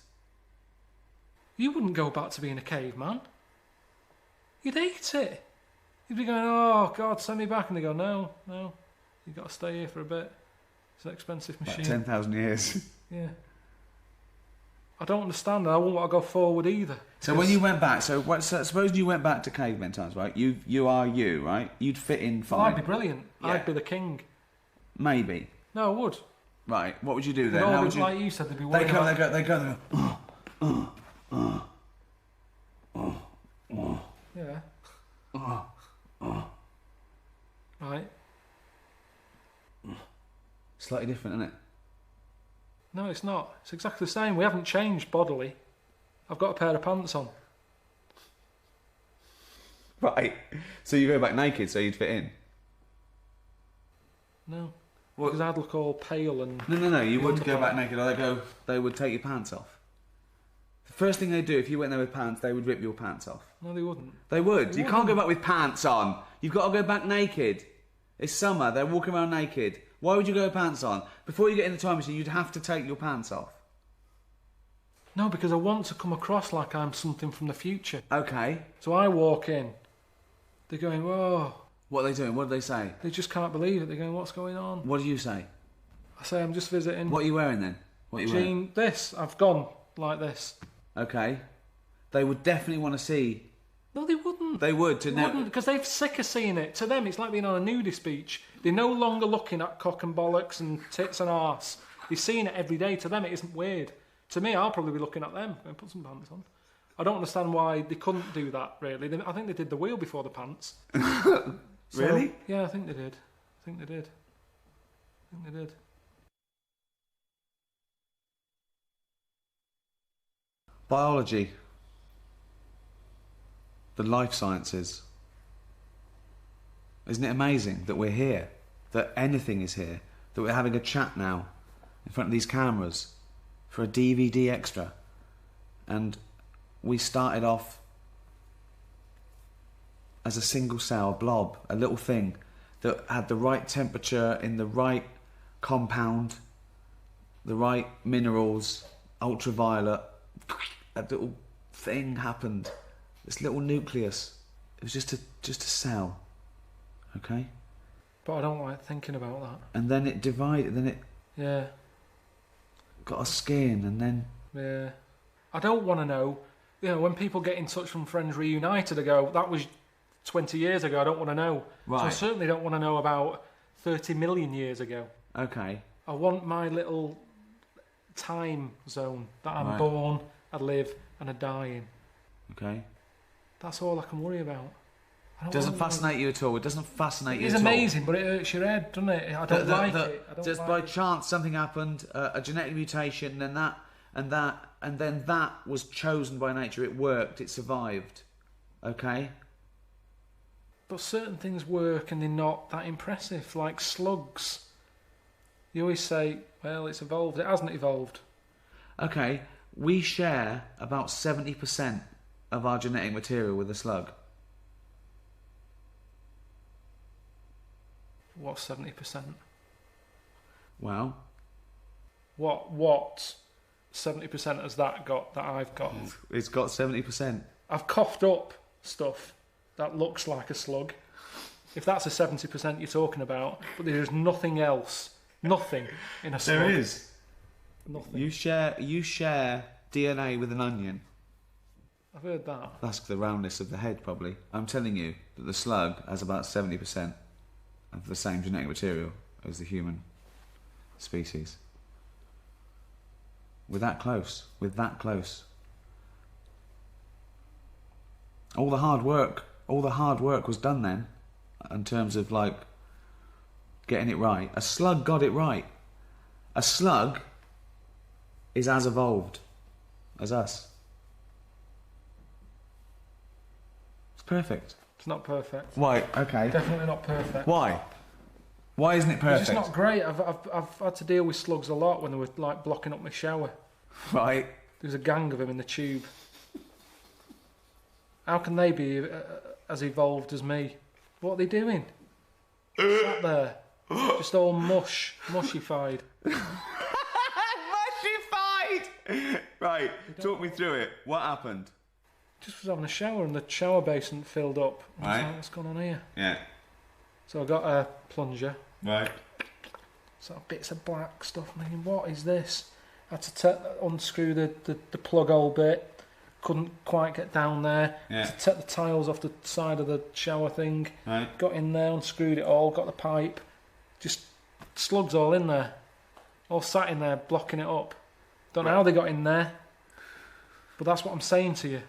You wouldn't go back to being a caveman. You'd hate it. You'd be going, oh, God, send me back. And they go, no, you've got to stay here for a bit. It's an expensive machine. About 10,000 years. Yeah. I don't understand. I wouldn't want to go forward either. So when you went back, so suppose you went back to cavemen times, right? You are you, right? You'd fit in fine. I'd be brilliant. Yeah. I'd be the king. Maybe. No, I would. Right. What would you do then? How How would would you... like you said, they'd be They worried go. Yeah. Right. Slightly different, isn't it? No, it's not. It's exactly the same. We haven't changed bodily. I've got a pair of pants on. Right. So you go back naked so you'd fit in? No. Because I'd look all pale and... No. You wouldn't go back naked. They would take your pants off. The first thing they'd do, if you went there with pants, they would rip your pants off. No, they wouldn't. They would. You can't go back with pants on. You've got to go back naked. It's summer. They're walking around naked. Why would you go with pants on? Before you get in the time machine, you'd have to take your pants off. No, because I want to come across like I'm something from the future. Okay. So I walk in, they're going, whoa. What are they doing? What do they say? They just can't believe it. They're going, what's going on? What do you say? I say, I'm just visiting. What are you wearing then? What are you wearing? This. I've gone like this. Okay. They would definitely want to see. No, they wouldn't. They would, They wouldn't, because they're sick of seeing it. To them, it's like being on a nudist beach. They're no longer looking at cock and bollocks and tits and arse. They're seeing it every day. To them, it isn't weird. To me, I'll probably be looking at them and put some pants on. I don't understand why they couldn't do that, really. I think they did the wheel before the pants. Really? Yeah, I think they did. I think they did. Biology. The life sciences. Isn't it amazing that we're here? That anything is here? That we're having a chat now in front of these cameras for a DVD extra. And we started off as a single cell, a blob, a little thing that had the right temperature in the right compound, the right minerals, ultraviolet. A little thing happened. This little nucleus. It was just a cell. Okay? But I don't like thinking about that. And then it divided, then it Yeah. got a skin, and then... Yeah. I don't want to know, when people get in touch from Friends Reunited, I go, that was 20 years ago, I don't want to know. Right. So I certainly don't want to know about 30 million years ago. Okay. I want my little time zone that I'm Right. born, I live, and I die in. Okay. That's all I can worry about. I don't Doesn't wanna know. fascinate you at all. It doesn't fascinate you It's at all. amazing, but it hurts your head, doesn't it? I don't like it. I don't just like by it. chance something happened, a genetic mutation, and then that was chosen by nature. It worked. It survived. Okay. But certain things work and they're not that impressive, like slugs. You always say, well, it's evolved. It hasn't evolved. Okay. We share about 70% of our genetic material with a slug. What's 70%? Well, What 70% has that got that I've got? it's got 70%. I've coughed up stuff that looks like a slug. If that's a 70% you're talking about, but there's nothing else. Nothing in a slug. There is. Nothing. You share DNA with an onion. I've heard that. That's the roundness of the head, probably. I'm telling you that the slug has about 70% of the same genetic material as the human species. We're that close. We're that close. All the hard work was done then, in terms of like getting it right. A slug got it right. A slug is as evolved as us. It's perfect. It's not perfect. Why? Okay. Definitely not perfect. Why? Why isn't it perfect? It's just not great. I've had to deal with slugs a lot when they were like blocking up my shower. Right. There was a gang of them in the tube. How can they be as evolved as me? What are they doing? Sat there, just all mushified. Mushified! Right, talk me through it. What happened? Just was having a shower and the shower basin filled up. I was Right. like, what's going on here? Yeah. So I got a plunger. Right. So bits of black stuff. I'm thinking, what is this? I had to unscrew the plug hole bit. Couldn't quite get down there. Yeah. To take the tiles off the side of the shower thing. Right. Got in there, unscrewed it all, got the pipe. Just slugs all in there. All sat in there, blocking it up. Don't know how they got in there. But that's what I'm saying to you.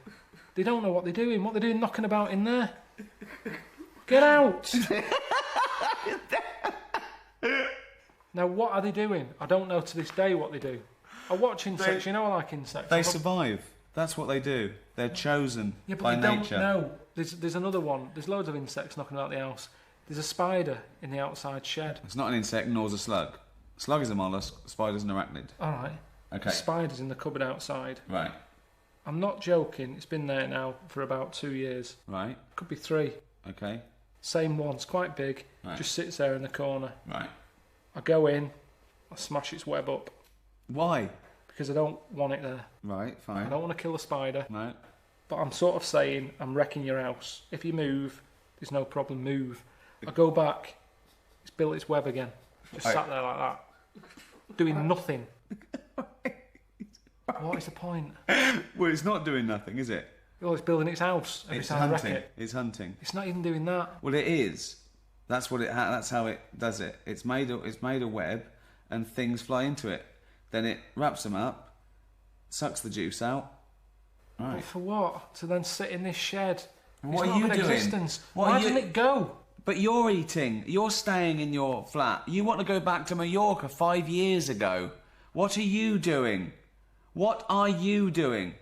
They don't know what they're doing. What they're doing knocking about in there. Get out! Now, what are they doing? I don't know to this day what they do. I watch insects, I like insects. They survive. That's what they do. They're chosen Yeah, but by they nature. don't know. There's another one. There's loads of insects knocking about the house. There's a spider in the outside shed. It's not an insect, nor is a slug. Slug is a mollusk, spider's an arachnid. Alright. Okay. Spider's in the cupboard outside. Right. I'm not joking. It's been there now for about 2 years. Right. Could be 3. Okay. Same one. It's quite big. Right. Just sits there in the corner. Right. I go in. I smash its web up. Why? because I don't want it there. Right, fine. I don't want to kill a spider. Right. But I'm sort of saying, I'm wrecking your house. If you move, there's no problem, move. I go back, it's built its web again. Just sat there like that, doing nothing. What is the point? Well, it's not doing nothing, is it? Well, it's building its house every time hunting. I wreck it. It's hunting. It's not even doing that. Well, it is. That's what it. That's how it does it. It's made a web, and things fly into it. Then it wraps them up, sucks the juice out. Right. But for what? To then sit in this shed. What It's are not you in doing? Existence. What Why are you- doesn't it go? But you're eating. You're staying in your flat. You want to go back to Mallorca 5 years ago. What are you doing? What are you doing?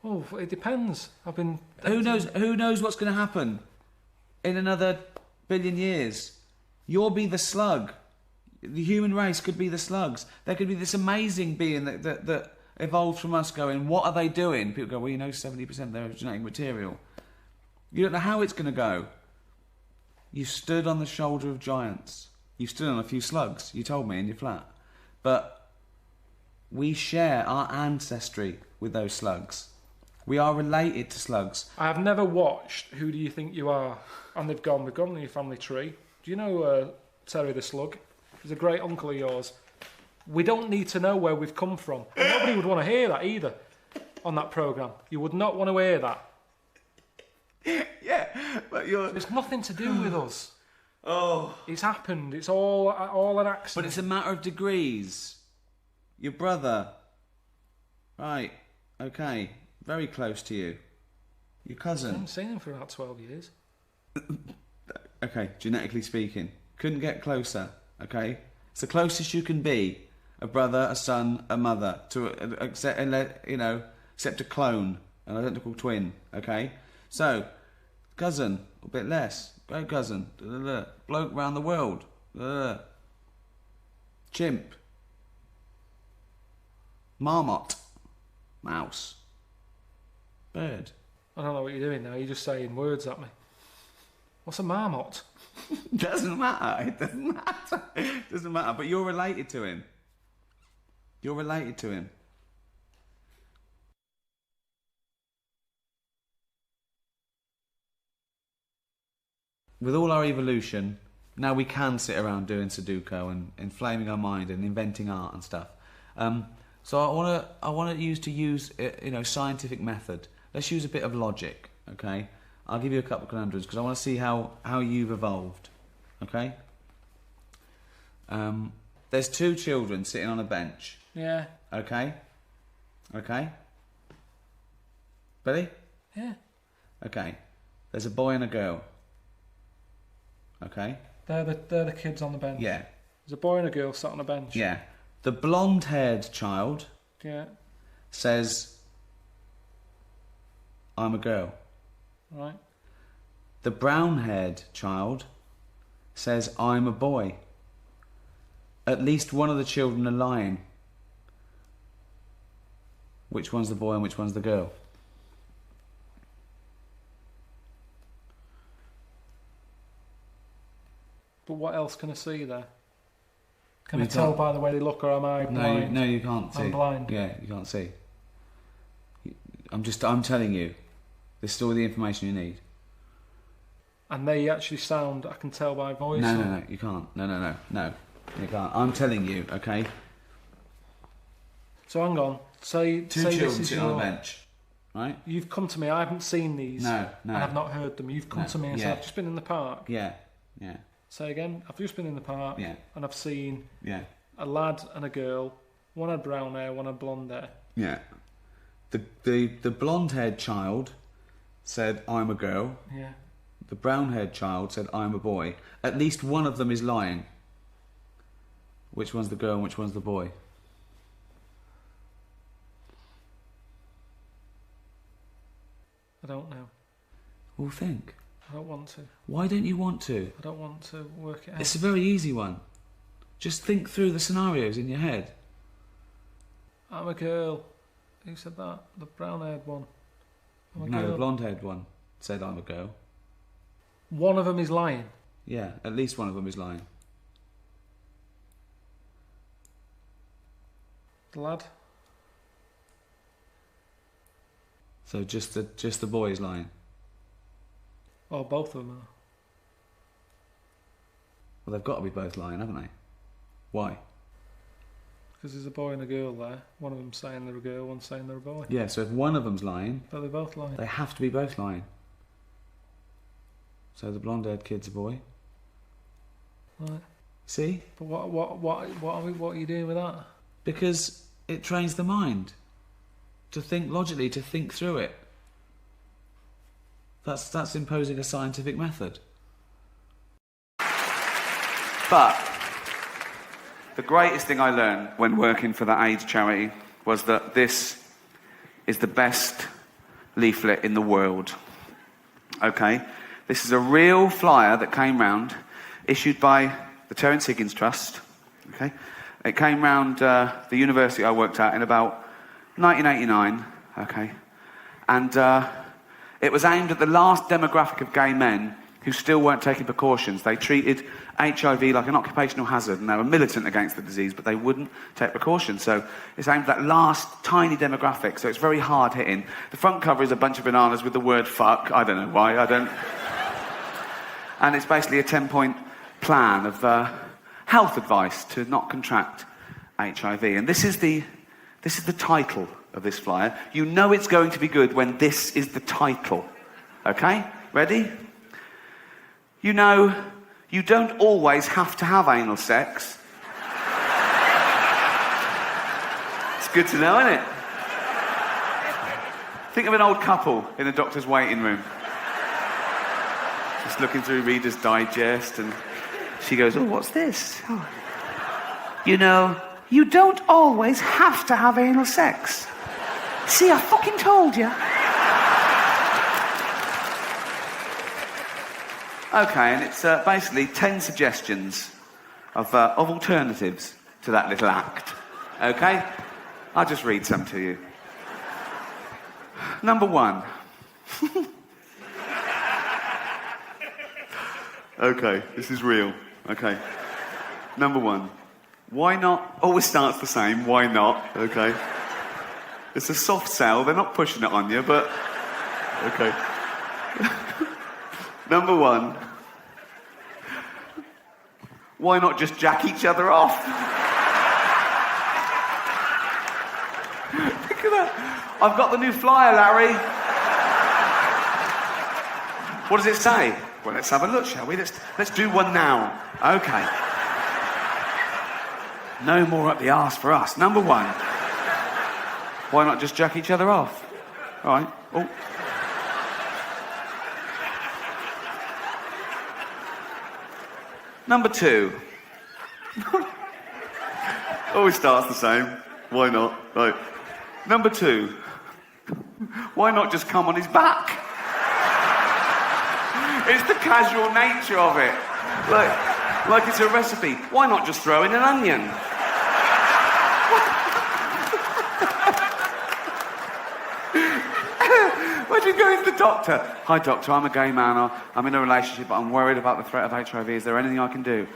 Oh, it depends. I've been. Who knows? Who knows what's going to happen in another billion years? You'll be the slug. The human race could be the slugs. There could be this amazing being that evolved from us. Going, what are they doing? People go, well, you know, 70% of their genetic material. You don't know how it's going to go. You stood on the shoulder of giants. You stood on a few slugs. You told me in your flat, but we share our ancestry with those slugs. We are related to slugs. I have never watched Who Do You Think You Are? And we've gone in your family tree. Do you know Terry the Slug? He's a great uncle of yours. We don't need to know where we've come from. And nobody would want to hear that either on that programme. You would not want to hear that. Yeah, but you're... It's nothing to do with us. Oh. It's happened. It's all an accident. But it's a matter of degrees. Your brother. Right, okay. Very close to you. Your I cousin. haven't seen him for about 12 years. Okay, genetically speaking. Couldn't get closer, okay? It's the closest you can be. A brother, a son, a mother. Except a clone. An identical twin, okay? So, cousin, a bit less. Great cousin. Bloke round the world. Chimp. Marmot. Mouse. Bird. I don't know what you're doing now. You're just saying words at me. What's a marmot? Doesn't matter. It doesn't matter. It doesn't matter. But you're related to him. You're related to him. With all our evolution, now we can sit around doing Sudoku and inflaming our mind and inventing art and stuff. So I want to use scientific method. Let's use a bit of logic, okay? I'll give you a couple of conundrums because I want to see how you've evolved, okay? There's two children sitting on a bench. Yeah. Okay? Okay? Ready? Yeah. Okay. There's a boy and a girl. Okay? They're the kids on the bench. Yeah. There's a boy and a girl sat on a bench. Yeah. The blonde-haired child Yeah. says, I'm a girl. Right. The brown-haired child says, I'm a boy. At least one of the children are lying. Which one's the boy and which one's the girl? But what else can I see there? Can We I tell can't- by the way they look, or am I blind? No, you can't see. I'm blind. Yeah, you can't see. I'm telling you. This is all the information you need. And they actually sound, I can tell by voice. No, you can't. No, you can't. I'm telling you, okay? So hang on. Say Two say children this is sitting on your- a bench, right? You've come to me. I haven't seen these. No. And I've not heard them. You've come No, to me and yeah. said, I've just been in the park. Yeah. Say again. I've just been in the park. Yeah. And I've seen Yeah. a lad and a girl. One had brown hair, one had blonde hair. Yeah. The blonde-haired child said, I'm a girl. Yeah. The brown-haired child said, I'm a boy. At least one of them is lying. Which one's the girl and which one's the boy? I don't know. Well, think. I don't want to. Why don't you want to? I don't want to work it out. It's a very easy one. Just think through the scenarios in your head. I'm a girl. Who said that? The brown-haired one. I'm a No, girl. the blonde-haired one said, I'm a girl. One of them is lying. Yeah, at least one of them is lying. The lad. So just the boy is lying. Oh, both of them are. Well, they've got to be both lying, haven't they? Why? Because there's a boy and a girl there. One of them's saying they're a girl, one's saying they're a boy. Yeah, so if one of them's lying... But they're both lying. They have to be both lying. So the blonde-haired kid's a boy. Right. See? But what are you doing with that? Because it trains the mind to think logically, to think through it. That's imposing a scientific method. But the greatest thing I learned when working for the AIDS charity was that this is the best leaflet in the world. Okay? This is a real flyer that came round, issued by the Terence Higgins Trust. Okay? It came round the university I worked at in about 1989. Okay? And it was aimed at the last demographic of gay men who still weren't taking precautions. They treated HIV like an occupational hazard, and they were militant against the disease, but they wouldn't take precautions. So it's aimed at that last tiny demographic, so it's very hard hitting. The front cover is a bunch of bananas with the word fuck. I don't know why, And it's basically a 10-point plan of health advice to not contract HIV. And this is the title of this flyer. You know it's going to be good when this is the title. Okay? Ready? You know, you don't always have to have anal sex. It's good to know, isn't it? Think of an old couple in a doctor's waiting room. Just looking through Reader's Digest, and she goes, oh, what's this? Oh. You know, you don't always have to have anal sex. See, I fucking told you. Okay, and it's basically 10 suggestions of alternatives to that little act. Okay? I'll just read some to you. Number 1. Okay, this is real. Okay. Number 1. Why not? Always starts the same. Why not? Okay. It's a soft sell. They're not pushing it on you, but... Okay. Number 1. Why not just jack each other off? Look at that. I've got the new flyer, Larry. What does it say? Well, let's have a look, shall we? Let's do one now. Okay. No more up the arse for us. Number 1. Why not just jack each other off? All right. Oh. Number 2. Always starts the same. Why not? Right. Number 2. Why not just come on his back? It's the casual nature of it. Like it's a recipe. Why not just throw in an onion? Imagine going to the doctor. Hi, doctor, I'm a gay man. I'm in a relationship, but I'm worried about the threat of HIV. Is there anything I can do?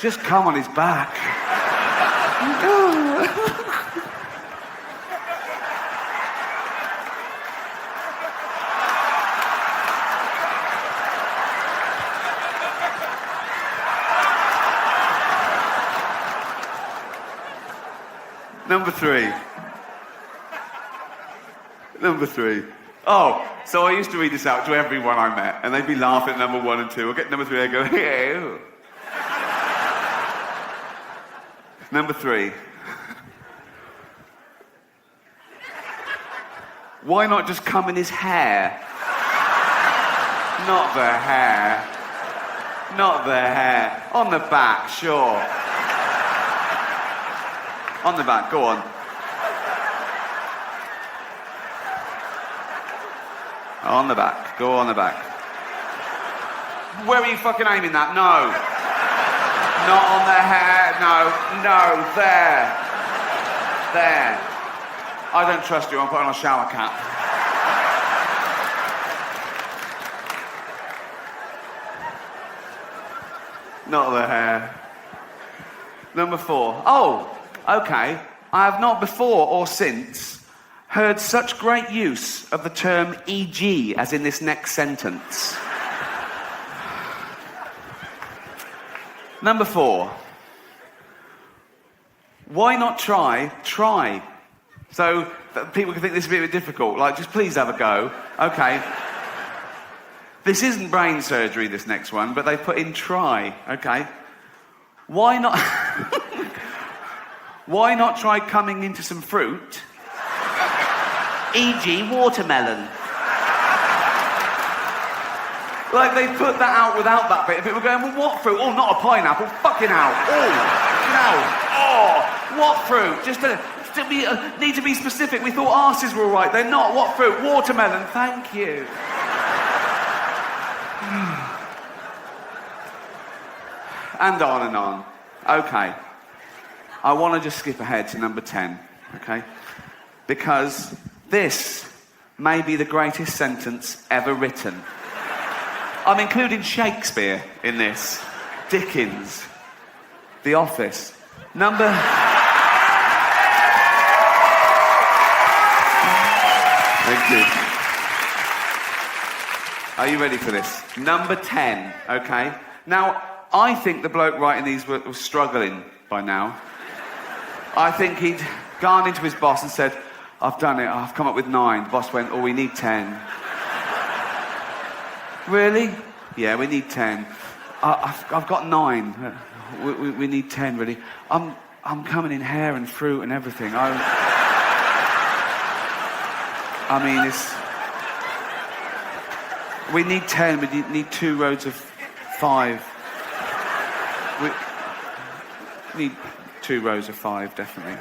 Just come on his back. Number 3. Number 3. Oh, so I used to read this out to everyone I met, and they'd be laughing at number 1 and 2. I'll get number 3, I'd go, hey. Number 3. Why not just come in his hair? Not the hair. Not the hair. On the back, sure. On the back, go on. On the back, go on the back. Where are you fucking aiming that? No. Not on the hair, no, there. There. I don't trust you, I'm putting on a shower cap. Not the hair. Number 4. Oh, okay. I have not before or since heard such great use of the term e.g. as in this next sentence? Number 4. Why not try? So that people can think this is a bit difficult. Like, just please have a go. Okay. This isn't brain surgery, this next one, but they put in try. Okay. Why not... Why not try coming into some fruit? E.g. watermelon. Like, they put that out without that bit. People were going, well, what fruit? Oh, not a pineapple. Fucking hell. Oh, no. Oh, what fruit? Just to be, need to be specific. We thought arses were all right. They're not. What fruit? Watermelon. Thank you. And on and on. Okay. I want to just skip ahead to number 10, okay? Because this may be the greatest sentence ever written. I'm including Shakespeare in this. Dickens. The Office. Number... Thank you. Are you ready for this? Number 10, okay? Now, I think the bloke writing these was struggling by now. I think he'd gone into his boss and said, I've done it, I've come up with 9. The boss went, oh, we need 10. Really? Yeah, we need 10. I've got 9. We need 10, really. I'm coming in hair and fruit and everything. I mean, we need 10, we need 2 rows of 5. We need 2 rows of 5, definitely.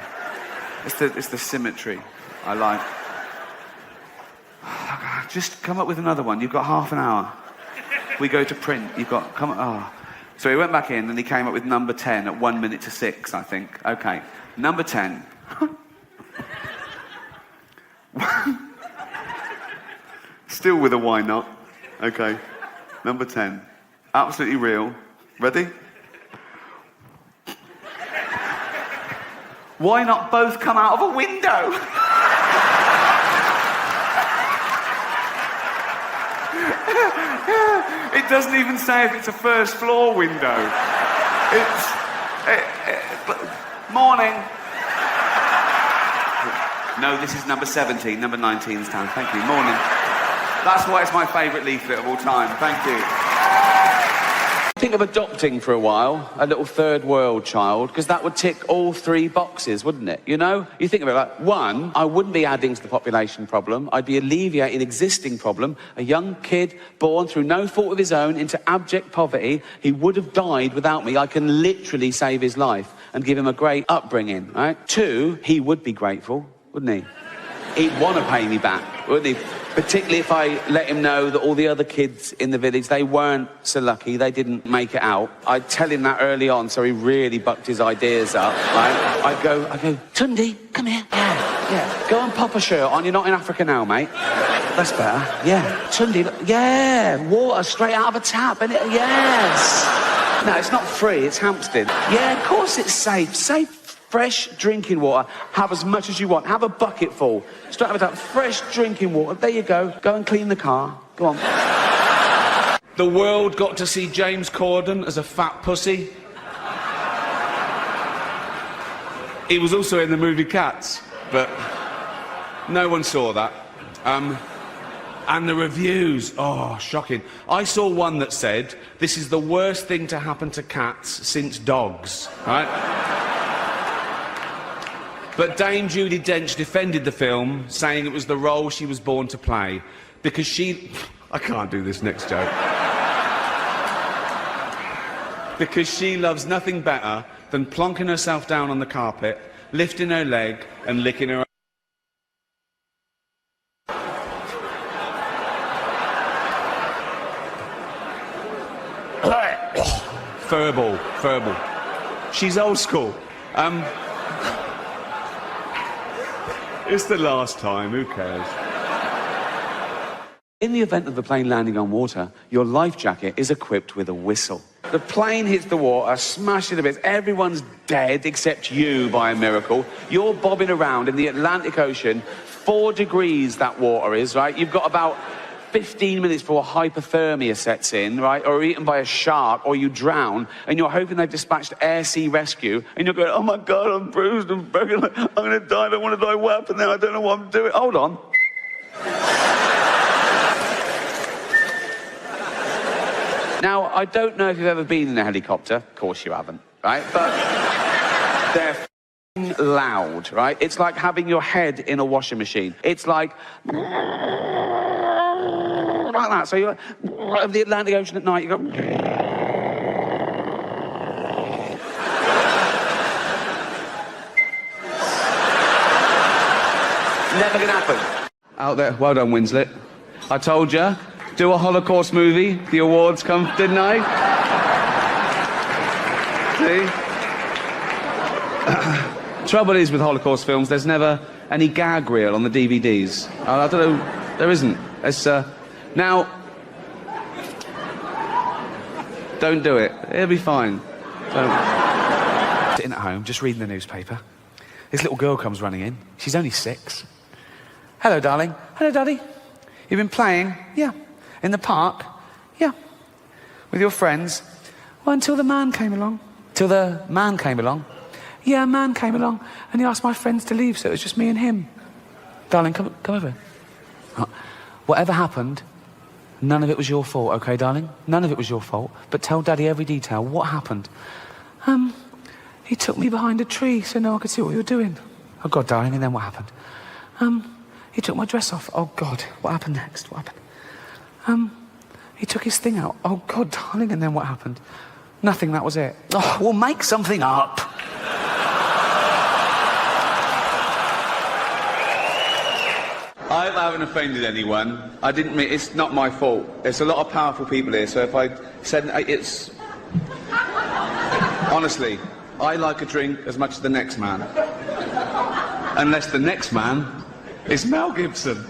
It's the symmetry I like. Just come up with another one. You've got half an hour. We go to print. You've got... So he went back in and he came up with number 10 at 1 minute to 6, I think. Okay. Number 10. Still with a why not. Okay. Number 10. Absolutely real. Ready? Why not both come out of a window? It doesn't even say if it's a first floor window. Morning. No, this is number 17. Number 19's down. Thank you. Morning. That's why it's my favourite leaflet of all time. Thank you. Think of adopting for a while a little third world child, because that would tick all 3 boxes, wouldn't it? You know? You think of it like, 1, I wouldn't be adding to the population problem. I'd be alleviating an existing problem. A young kid born through no fault of his own into abject poverty. He would have died without me. I can literally save his life and give him a great upbringing, right? 2, he would be grateful, wouldn't he? He'd want to pay me back, wouldn't he? Particularly if I let him know that all the other kids in the village, they weren't so lucky, they didn't make it out. I'd tell him that early on, so he really bucked his ideas up, right? I'd go, Tundi, come here. Yeah. Go and pop a shirt on, you're not in Africa now, mate. That's better. Yeah. Tundi, yeah, water straight out of a tap, innit? Yes. No, it's not free, it's Hampstead. Yeah, of course it's safe. Safe. Fresh drinking water. Have as much as you want. Have a bucket full. Straight out of that fresh drinking water. There you go. Go and clean the car. Go on. The world got to see James Corden as a fat pussy. He was also in the movie Cats, but no one saw that. And the reviews, oh, shocking. I saw one that said, this is the worst thing to happen to cats since dogs, right? But Dame Judi Dench defended the film, saying it was the role she was born to play, because she... I can't do this next joke. Because she loves nothing better than plonking herself down on the carpet, lifting her leg and licking her... Furball. She's old school. It's the last time, who cares? In the event of the plane landing on water, your life jacket is equipped with a whistle. The plane hits the water, smashes to bits. Everyone's dead except you by a miracle. You're bobbing around in the Atlantic Ocean. 4 degrees that water is, right? You've got about 15 minutes before hypothermia sets in, right? Or eaten by a shark, or you drown, and you're hoping they've dispatched air sea rescue, and you're going, oh my God, I'm bruised and broken. I'm going to die. I don't want to die. What happened now? I don't know what I'm doing. Hold on. Now, I don't know if you've ever been in a helicopter. Of course you haven't, right? But they're f***ing loud, right? It's like having your head in a washing machine. It's like that. So you're over the Atlantic Ocean at night, you go. Never gonna happen. Out there, well done, Winslet. I told you, do a Holocaust movie. The awards come, didn't I? See? Trouble is with Holocaust films, there's never any gag reel on the DVDs. I don't know, there isn't. It's, now, don't do it. It'll be fine. Don't. Sitting at home, just reading the newspaper. This little girl comes running in. She's only 6. Hello, darling. Hello, Daddy. You've been playing? Yeah. In the park? Yeah. With your friends? Well, until the man came along. Till the man came along? Yeah, a man came along, and he asked my friends to leave, so it was just me and him. Darling, come over. Whatever happened, none of it was your fault, okay, darling? None of it was your fault. But tell Daddy every detail. What happened? He took me behind a tree so no one could see what you were doing. Oh, God, darling, and then what happened? He took my dress off. Oh, God, what happened next? What happened? He took his thing out. Oh, God, darling, and then what happened? Nothing, that was it. Oh, well, make something up. I haven't offended anyone. I didn't mean, it's not my fault. There's a lot of powerful people here, so if I said it's... Honestly, I like a drink as much as the next man. Unless the next man is Mel Gibson.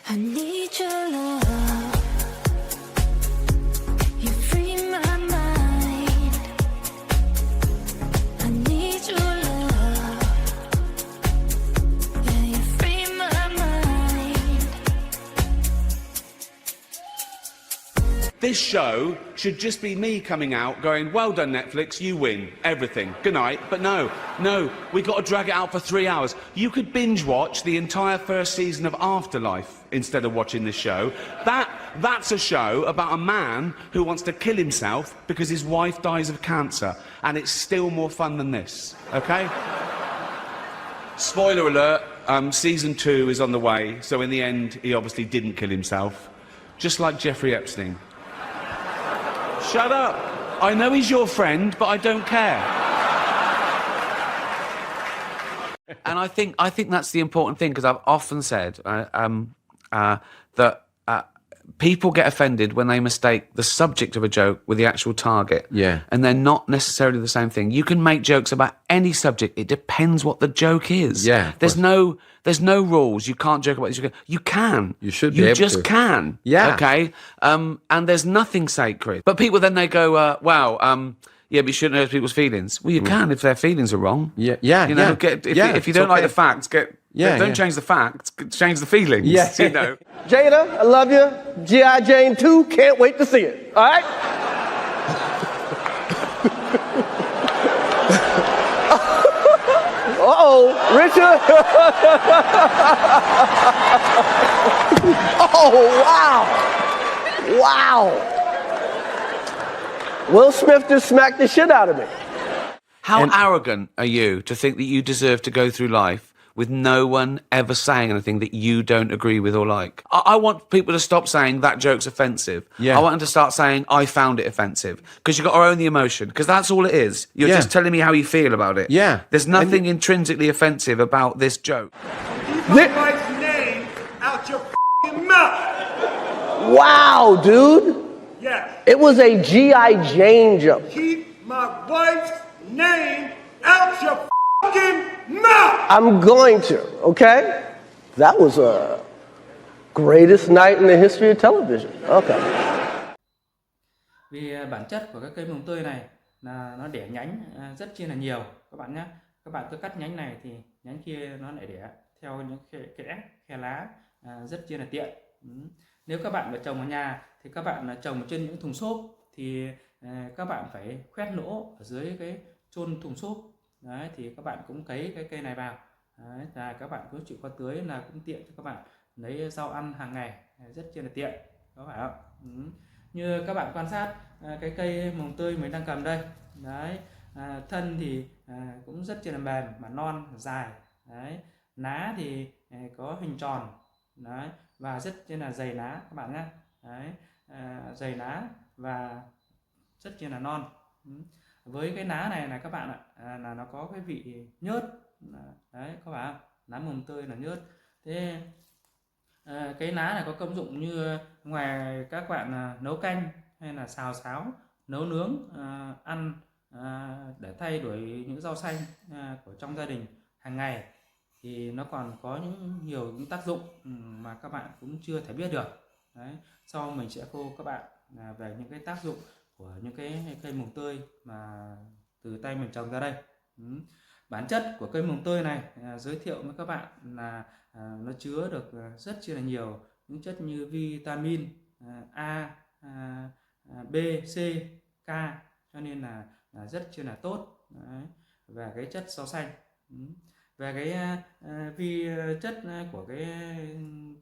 I need your love. You free my mind. I need your love. Yeah, you free my mind. This show should just be me coming out going, well done, Netflix, you win everything. Good night. But no, we got to drag it out for 3 hours. You could binge watch the entire first season of Afterlife instead of watching this show. That's a show about a man who wants to kill himself because his wife dies of cancer, and it's still more fun than this, okay? Spoiler alert, season 2 is on the way, so in the end, he obviously didn't kill himself, just like Jeffrey Epstein. Shut up. I know he's your friend, but I don't care. And I think that's the important thing, because I've often said that people get offended when they mistake the subject of a joke with the actual target. Yeah. And they're not necessarily the same thing. You can make jokes about any subject. It depends what the joke is. Yeah. There's no rules. You can't joke about this. You can. You should be able to. You just can. Yeah. Okay? And there's nothing sacred. But people then they go, wow, yeah, but you shouldn't hurt people's feelings. Well, you can if their feelings are wrong. Yeah. You know, if you don't like the facts, don't change the facts, change the feelings. Yeah. You know. Jada, I love you. G.I. Jane 2, can't wait to see it. All right? Uh-oh, Richard. Oh, wow. Wow. Will Smith just smacked the shit out of me. How arrogant are you to think that you deserve to go through life with no one ever saying anything that you don't agree with or like? I want people to stop saying that joke's offensive. Yeah. I want them to start saying I found it offensive, because you've got to own the emotion, because that's all it is. You're just telling me how you feel about it. Yeah. There's nothing intrinsically offensive about this joke. Keep my wife's name out your f***ing mouth. Wow, dude. Yes. It was a G.I. Jane joke. Keep my wife's name out your f***ing mouth. I'm going to, okay? That was a greatest night in the history of television. Okay. Vì bản chất của các cây mồng tơi này là nó đẻ nhánh rất chi là nhiều các bạn nhé. Các bạn cứ cắt nhánh này thì nhánh kia nó lại đẻ theo những khe lá rất chi là tiện. Nếu các bạn mà trồng ở nhà thì các bạn trồng trên những thùng xốp thì các bạn phải khoét lỗ ở dưới cái chôn thùng xốp. Đấy, thì các bạn cũng cấy cái cây này vào. Đấy, là các bạn cứ chịu qua tưới là cũng tiện cho các bạn lấy rau ăn hàng ngày, rất chi là tiện, có phải không? Như các bạn quan sát cái cây mồng tơi mình đang cầm đây. Đấy, thân thì cũng rất chi là mềm mà non dài. Đấy, lá thì có hình tròn. Đấy, và rất chi là dày lá các bạn nhé. Đấy, dày lá và rất chi là non. Với cái lá này là các bạn ạ, là nó có cái vị nhớt. Đấy, có phải không? Lá mồng tơi là nhớt. Thế cái lá này có công dụng như ngoài các bạn nấu canh hay là xào xáo, nấu nướng, ăn để thay đổi những rau xanh của trong gia đình hàng ngày, thì nó còn có nhiều những tác dụng mà các bạn cũng chưa thể biết được. Đấy, sau mình sẽ phô các bạn về những cái tác dụng của những cái cây mồng tơi mà từ tay mình trồng ra đây. Bản chất của cây mồng tơi này giới thiệu với các bạn là nó chứa được rất chi là nhiều những chất như vitamin A, B, C, K, cho nên là rất chi là tốt. Đấy, về cái chất rau xanh. Về cái vi chất của cái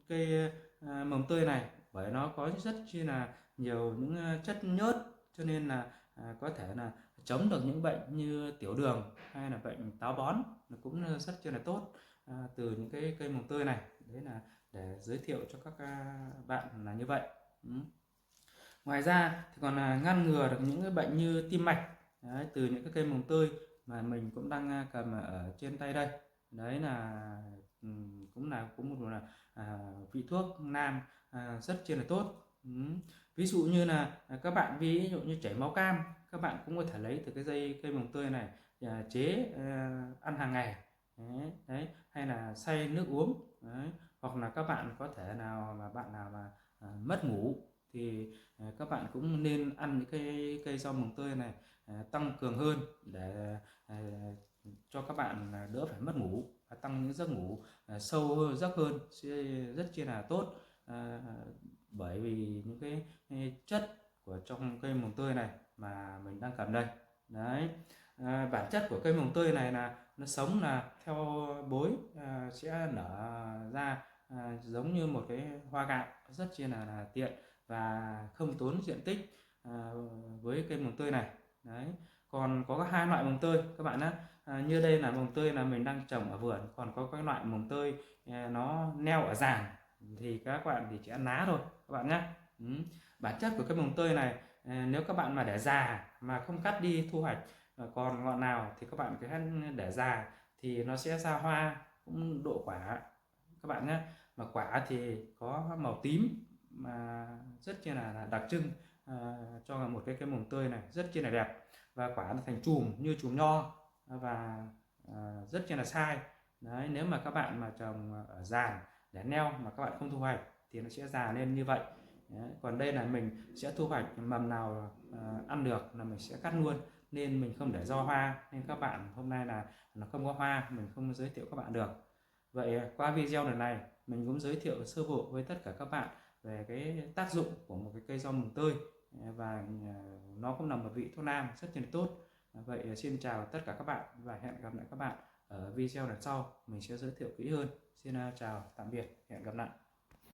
cây mồng tơi này, bởi nó có rất chi là nhiều những chất nhớt, cho nên là có thể là chống được những bệnh như tiểu đường hay là bệnh táo bón, nó cũng rất chi là tốt từ những cái cây mồng tơi này. Đấy là để giới thiệu cho các bạn là như vậy. Ngoài ra thì còn ngăn ngừa được những cái bệnh như tim mạch. Đấy, từ những cái cây mồng tơi mà mình cũng đang cầm ở trên tay đây. Đấy là cũng một vị thuốc nam rất chi là tốt. Ví dụ như là các bạn ví dụ như chảy máu cam, các bạn cũng có thể lấy từ cái cây mồng tơi này chế ăn hàng ngày. Đấy, hay là xay nước uống. Đấy, hoặc là các bạn có thể bạn nào mà mất ngủ thì các bạn cũng nên ăn những cái cây rau mồng tơi này tăng cường hơn để cho các bạn đỡ phải mất ngủ và tăng những giấc ngủ sâu giấc hơn sẽ rất chi là tốt. Bởi vì những cái chất của trong cây mồng tơi này mà mình đang cầm đây. Đấy, bản chất của cây mồng tơi này là nó sống là theo bối, sẽ nở ra giống như một cái hoa gạo, rất chi là tiện và không tốn diện tích với cây mồng tơi này. Đấy, còn có hai loại mồng tơi các bạn nhé. Như đây là mồng tơi là mình đang trồng ở vườn, còn có cái loại mồng tơi nó neo ở giàn thì các bạn thì chỉ ăn lá thôi các bạn nhé. Bản chất của cái mồng tơi này, nếu các bạn mà để già mà không cắt đi thu hoạch còn ngọn nào thì các bạn cứ để già thì nó sẽ ra hoa cũng độ quả các bạn nhé. Mà quả thì có màu tím mà rất chi là đặc trưng cho một cái mồng tơi này, rất chi là đẹp, và quả nó thành chùm như chùm nho và rất chi là sai. Đấy, nếu mà các bạn mà trồng ở giàn để neo mà các bạn không thu hoạch thì nó sẽ già lên như vậy. Đấy, còn đây là mình sẽ thu hoạch mầm nào ăn được là mình sẽ cắt luôn, nên mình không để do hoa, nên các bạn hôm nay là nó không có hoa mình không giới thiệu các bạn được. Vậy qua video lần này mình cũng giới thiệu sơ bộ với tất cả các bạn về cái tác dụng của một cái cây rau mồng tơi, và nó cũng là một vị thuốc nam rất là tốt. Vậy xin chào tất cả các bạn và hẹn gặp lại các bạn ở video lần sau, mình sẽ giới thiệu kỹ hơn. Xin chào tạm biệt, hẹn gặp lại.